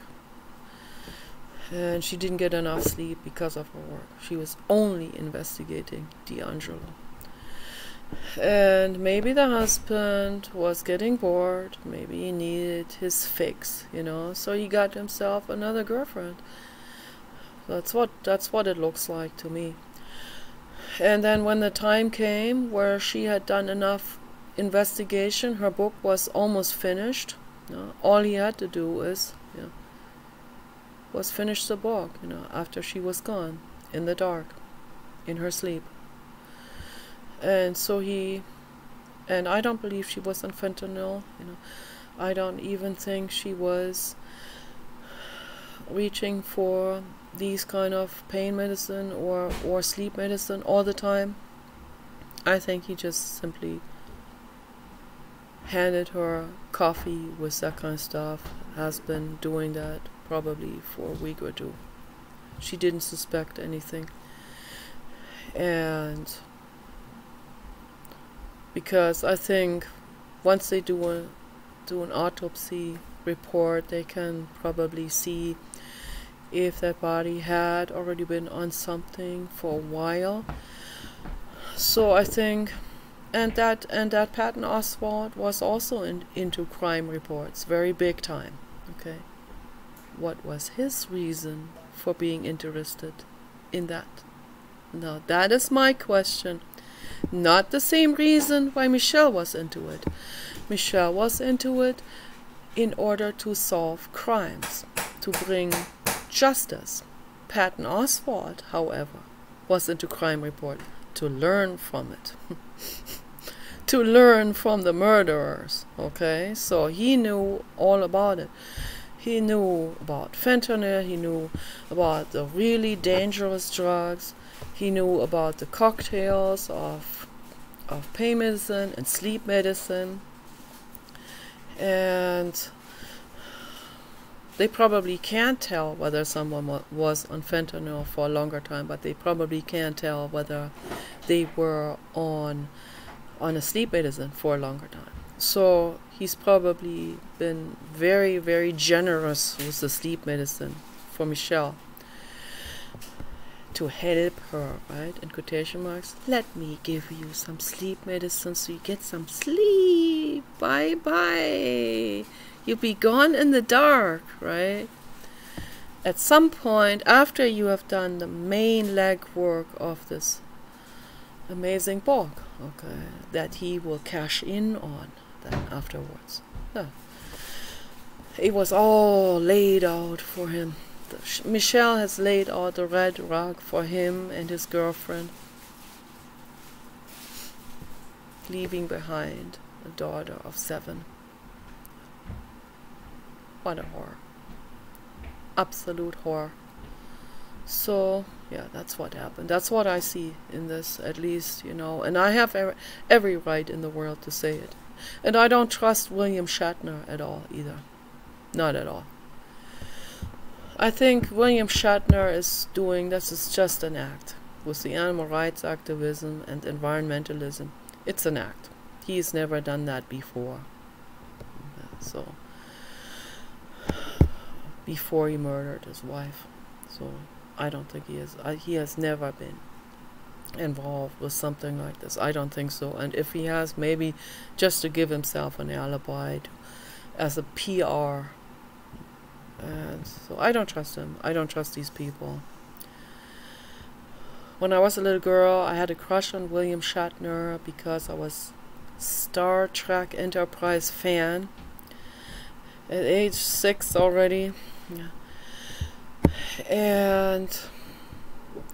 And she didn't get enough sleep because of her work. She was only investigating D'Angelo. And maybe the husband was getting bored. Maybe he needed his fix, so he got himself another girlfriend. That's what it looks like to me. And then when the time came where she had done enough investigation, her book was almost finished. All he had to do was finish the book, after she was gone, in the dark, in her sleep. And so and I don't believe she was on fentanyl, I don't even think she was reaching for these kind of pain medicine or sleep medicine all the time. I think he just simply handed her coffee with that kind of stuff, has been doing that probably for a week or two. She didn't suspect anything. And because I think once they do an autopsy report, they can probably see if that body had already been on something for a while. So I think, and that Patton Oswalt was also into crime reports, very big time. Okay, what was his reason for being interested in that? Now that is my question. Not the same reason why Michelle was into it. Michelle was into it in order to solve crimes, to bring justice. Patton Oswalt, however, was into crime report to learn from it. To learn from the murderers. Okay, so he knew all about it. He knew about fentanyl, he knew about the really dangerous drugs, he knew about the cocktails of pain medicine and sleep medicine. And they probably can't tell whether someone was on fentanyl for a longer time, but they probably can't tell whether they were on a sleep medicine for a longer time. So he's probably been very, very generous with the sleep medicine for Michelle to help her, right? In quotation marks. Let me give you some sleep medicine so you get some sleep. Bye bye. You'll be gone in the dark, right? At some point, after you have done the main legwork of this amazing book, okay, that he will cash in on then afterwards. Yeah. It was all laid out for him. Michelle has laid out the red rug for him and his girlfriend, leaving behind a daughter of 7. What a horror. Absolute horror. So, yeah, that's what happened. That's what I see in this, at least, and I have every right in the world to say it. And I don't trust William Shatner at all, either. Not at all. I think William Shatner is doing, this is just an act. With the animal rights activism and environmentalism, it's an act. He's never done that before. So, before he murdered his wife. So, I don't think he has never been involved with something like this. I don't think so. And if he has, maybe just to give himself an alibi as a PR. And so I don't trust him. I don't trust these people. when I was a little girl, I had a crush on William Shatner because I was Star Trek Enterprise fan at age 6 already. Yeah. And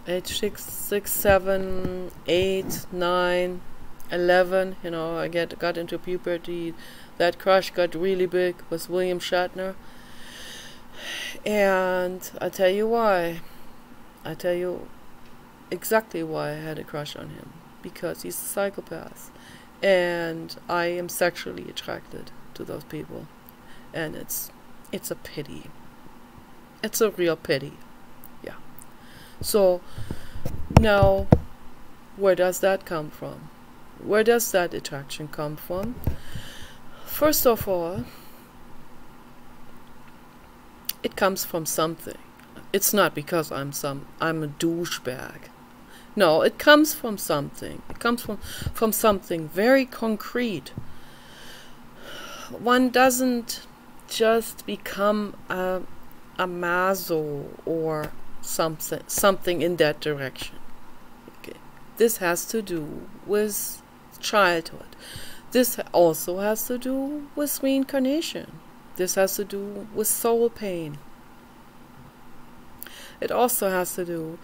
age 6, 7, 8, 9, 11, you know, I got into puberty. That crush got really big, was William Shatner. And I tell you why. I tell you exactly why I had a crush on him. Because he's a psychopath. And I am sexually attracted to those people. And it's a pity. It's a real pity. Yeah. So, now, where does that come from? Where does that attraction come from? First of all, it comes from something. It's not because I'm a douchebag. No, it comes from something. It comes from something very concrete. One doesn't just become a maso or something in that direction. Okay. This has to do with childhood. This also has to do with reincarnation. This has to do with soul pain. It also has to do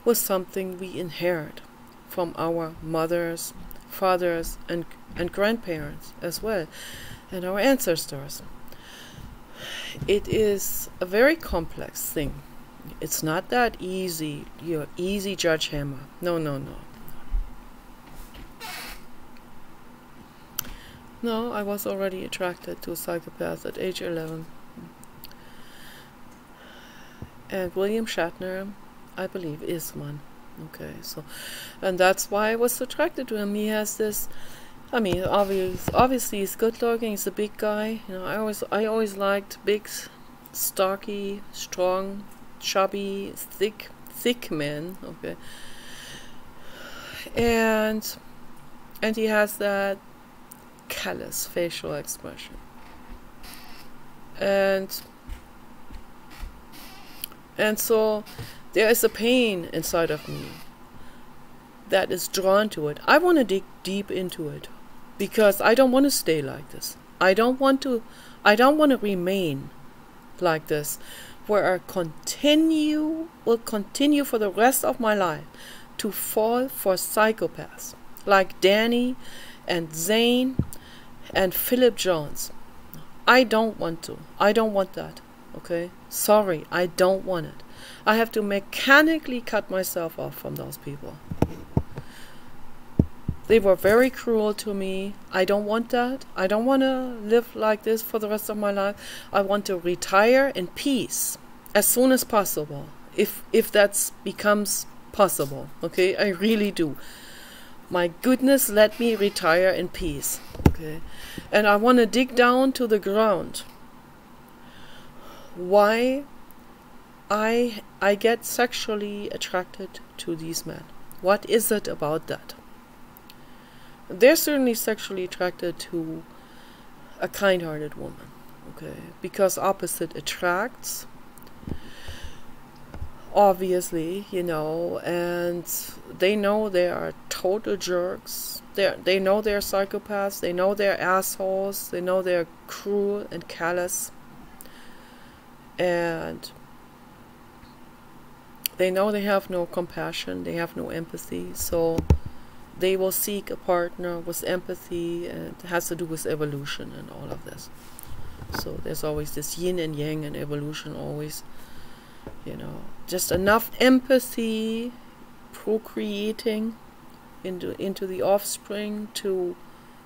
with something we inherit from our mothers, fathers, and grandparents as well, and our ancestors. It is a very complex thing. It's not that easy. You're easy judge hammer. No, no, no. No, I was already attracted to a psychopath at age 11. And William Shatner, I believe, is one. Okay, so, and that's why I was attracted to him. He has this, I mean, obviously he's good looking. He's a big guy. You know, I always liked big, stocky, strong, chubby, thick men. Okay, and he has that callous facial expression, and so there is a pain inside of me that is drawn to it. I want to dig deep into it because I don't want to stay like this. I don't want to remain like this, where I will continue for the rest of my life to fall for psychopaths like Danny and Zane and Philip Jones. I don't want to. I don't want that. Okay? Sorry, I don't want it. I have to mechanically cut myself off from those people. They were very cruel to me. I don't want that. I don't want to live like this for the rest of my life. I want to retire in peace as soon as possible, if that becomes possible. Okay? I really do. My goodness, let me retire in peace. Okay? And I want to dig down to the ground. Why I get sexually attracted to these men. What is it about that? They're certainly sexually attracted to a kind-hearted woman. Okay? Because opposite attracts. Obviously, you know, and they know they are total jerks. They know they're psychopaths. They know they're assholes. They know they're cruel and callous. And they know they have no compassion. They have no empathy. So they will seek a partner with empathy, and it has to do with evolution and all of this. So there's always this yin and yang in evolution, always. You know, just enough empathy, procreating into the offspring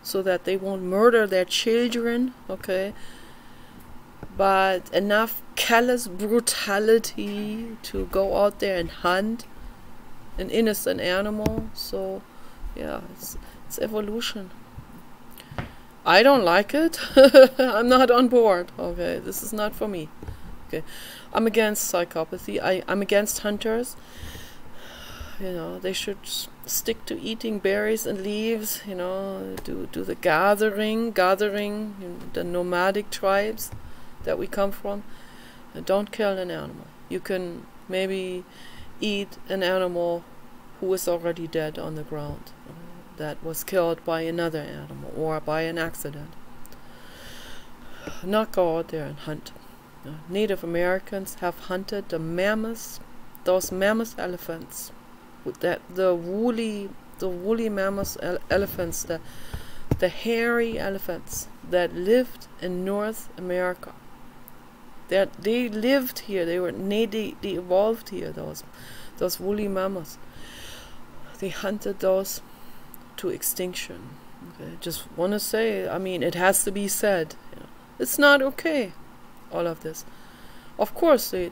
so that they won't murder their children, okay? But enough callous brutality to go out there and hunt an innocent animal. So, yeah, it's evolution. I don't like it. I'm not on board, okay? This is not for me. Okay, I'm against psychopathy. I'm against hunters. You know, they should stick to eating berries and leaves. You know, do the gathering, you know, the nomadic tribes that we come from. And don't kill an animal. You can maybe eat an animal who is already dead on the ground, that was killed by another animal or by an accident. Not go out there and hunt. Native Americans have hunted the mammoths, those mammoth elephants, that the woolly mammoth elephants, the hairy elephants that lived in North America. That they lived here. They evolved here. Those woolly mammoths. They hunted those to extinction. Okay, just want to say, I mean, it has to be said. You know, it's not okay. All of this. Of course, they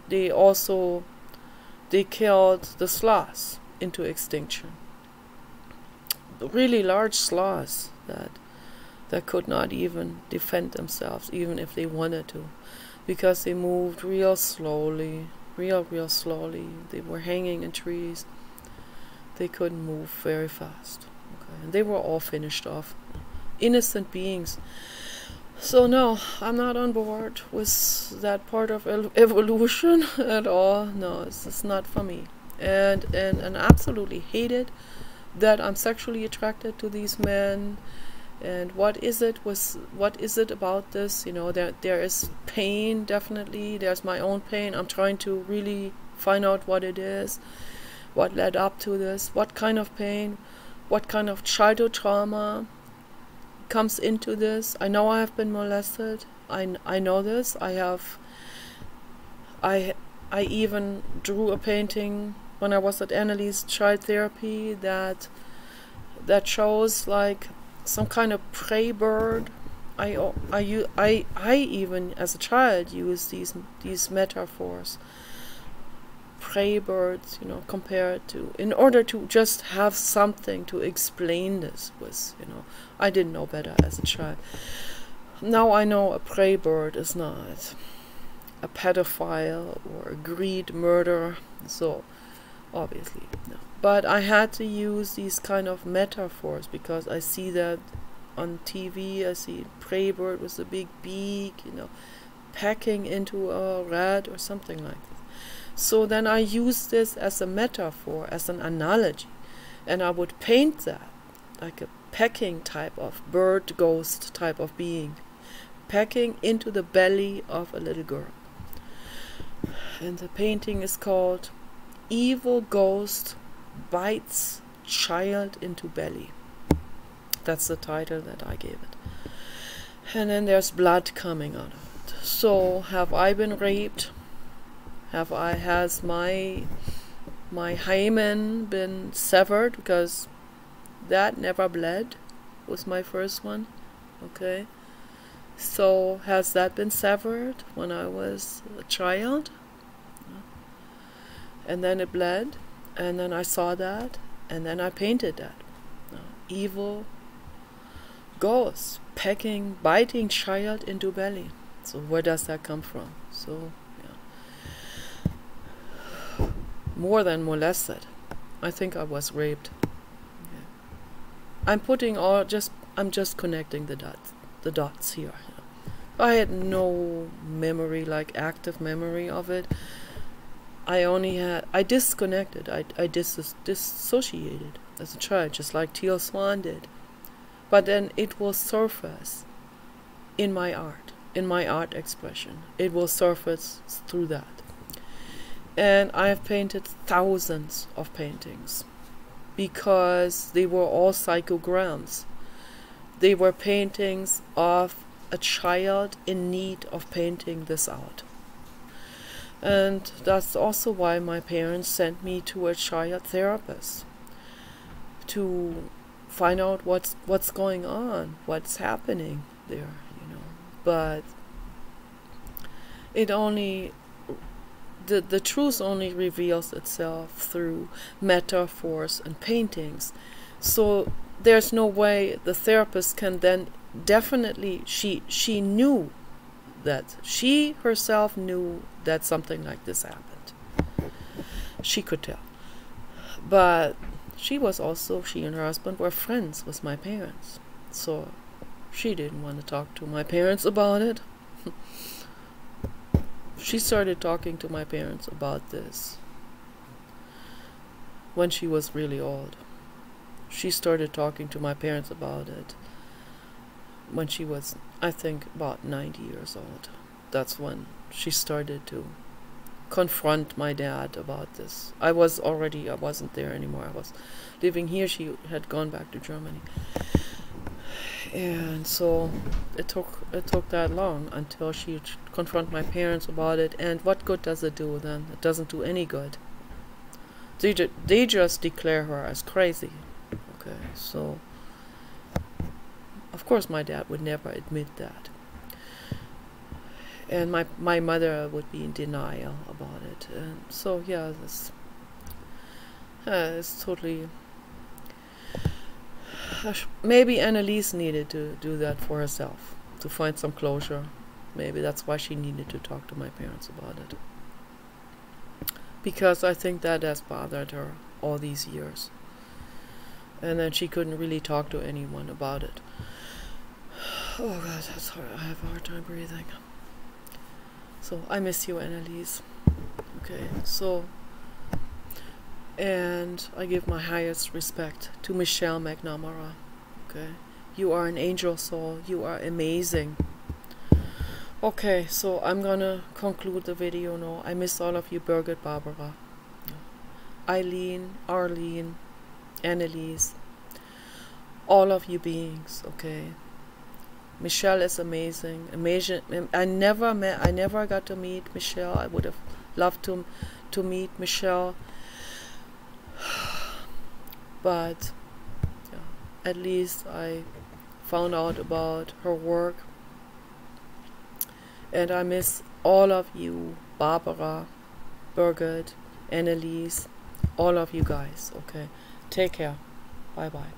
killed the sloths into extinction. Really large sloths that could not even defend themselves, even if they wanted to, because they moved real slowly, real slowly. They were hanging in trees. They couldn't move very fast. Okay. And they were all finished off. Innocent beings. So no, I'm not on board with that part of evolution at all. No, it's not for me. And absolutely hate it that I'm sexually attracted to these men. And what is it about this? You know, there is pain, definitely. There's my own pain. I'm trying to really find out what it is, what led up to this, what kind of pain, what kind of childhood trauma comes into this. I know I have been molested. I know this. I even drew a painting when I was at Annalise Child Therapy that shows like some kind of prey bird. I even as a child used these metaphors. Prey birds, you know, compared to, in order to just have something to explain this with, you know. I didn't know better as a child. Now I know a prey bird is not a pedophile or a greed murderer, so obviously no. But I had to use these kind of metaphors because I see that on TV. I see prey bird with a big beak, you know, pecking into a rat or something like that. So then I use this as a metaphor, as an analogy, and I would paint that like a pecking type of bird ghost type of being, pecking into the belly of a little girl. And the painting is called Evil Ghost Bites Child into Belly. That's the title that I gave it. And then there's blood coming out of it. So have I been raped? Has my hymen been severed? Because that never bled, was my first one. Okay. So has that been severed when I was a child? And then it bled, and then I saw that, and then I painted that. Evil ghost pecking, biting child into belly. So where does that come from? So more than molested. I think I was raped. Yeah. I'm just connecting the dots here. I had no memory, like active memory of it. I disconnected. I dissociated as a child, just like Teal Swan did. But then it will surface in my art expression. It will surface through that. And I have painted thousands of paintings because they were all psychograms. They were paintings of a child in need of painting this out. And that's also why my parents sent me to a child therapist to find out what's going on, what's happening there, you know. But it only the truth only reveals itself through metaphors and paintings. So there's no way the therapist can then definitely, she knew that, she herself knew that something like this happened. She could tell. But she and her husband were friends with my parents. So she didn't want to talk to my parents about it. She started talking to my parents about this when she was really old. She started talking to my parents about it when she was, I think, about 90 years old. That's when she started to confront my dad about this. I wasn't there anymore. I was living here. She had gone back to Germany. And so it took that long until she confronted my parents about it. And what good does it do then? It doesn't do any good. They just declare her as crazy. Okay, so of course my dad would never admit that. And my mother would be in denial about it. And so yeah, it's totally... maybe Anneliese needed to do that for herself, to find some closure. Maybe that's why she needed to talk to my parents about it. Because I think that has bothered her all these years. And then she couldn't really talk to anyone about it. Oh God, that's hard. I have a hard time breathing. So I miss you, Anneliese. Okay, so... and I give my highest respect to Michelle McNamara. Okay, you are an angel soul. You are amazing. Okay, so I'm gonna conclude the video now. I miss all of you, Birgit, Barbara, Eileen, Arlene, Anneliese, all of you beings. Okay, Michelle is amazing. I never got to meet Michelle. I would have loved to meet Michelle. But yeah, at least I found out about her work. And I miss all of you, Barbara, Birgit, Anneliese, all of you guys. Okay, take care. Bye bye.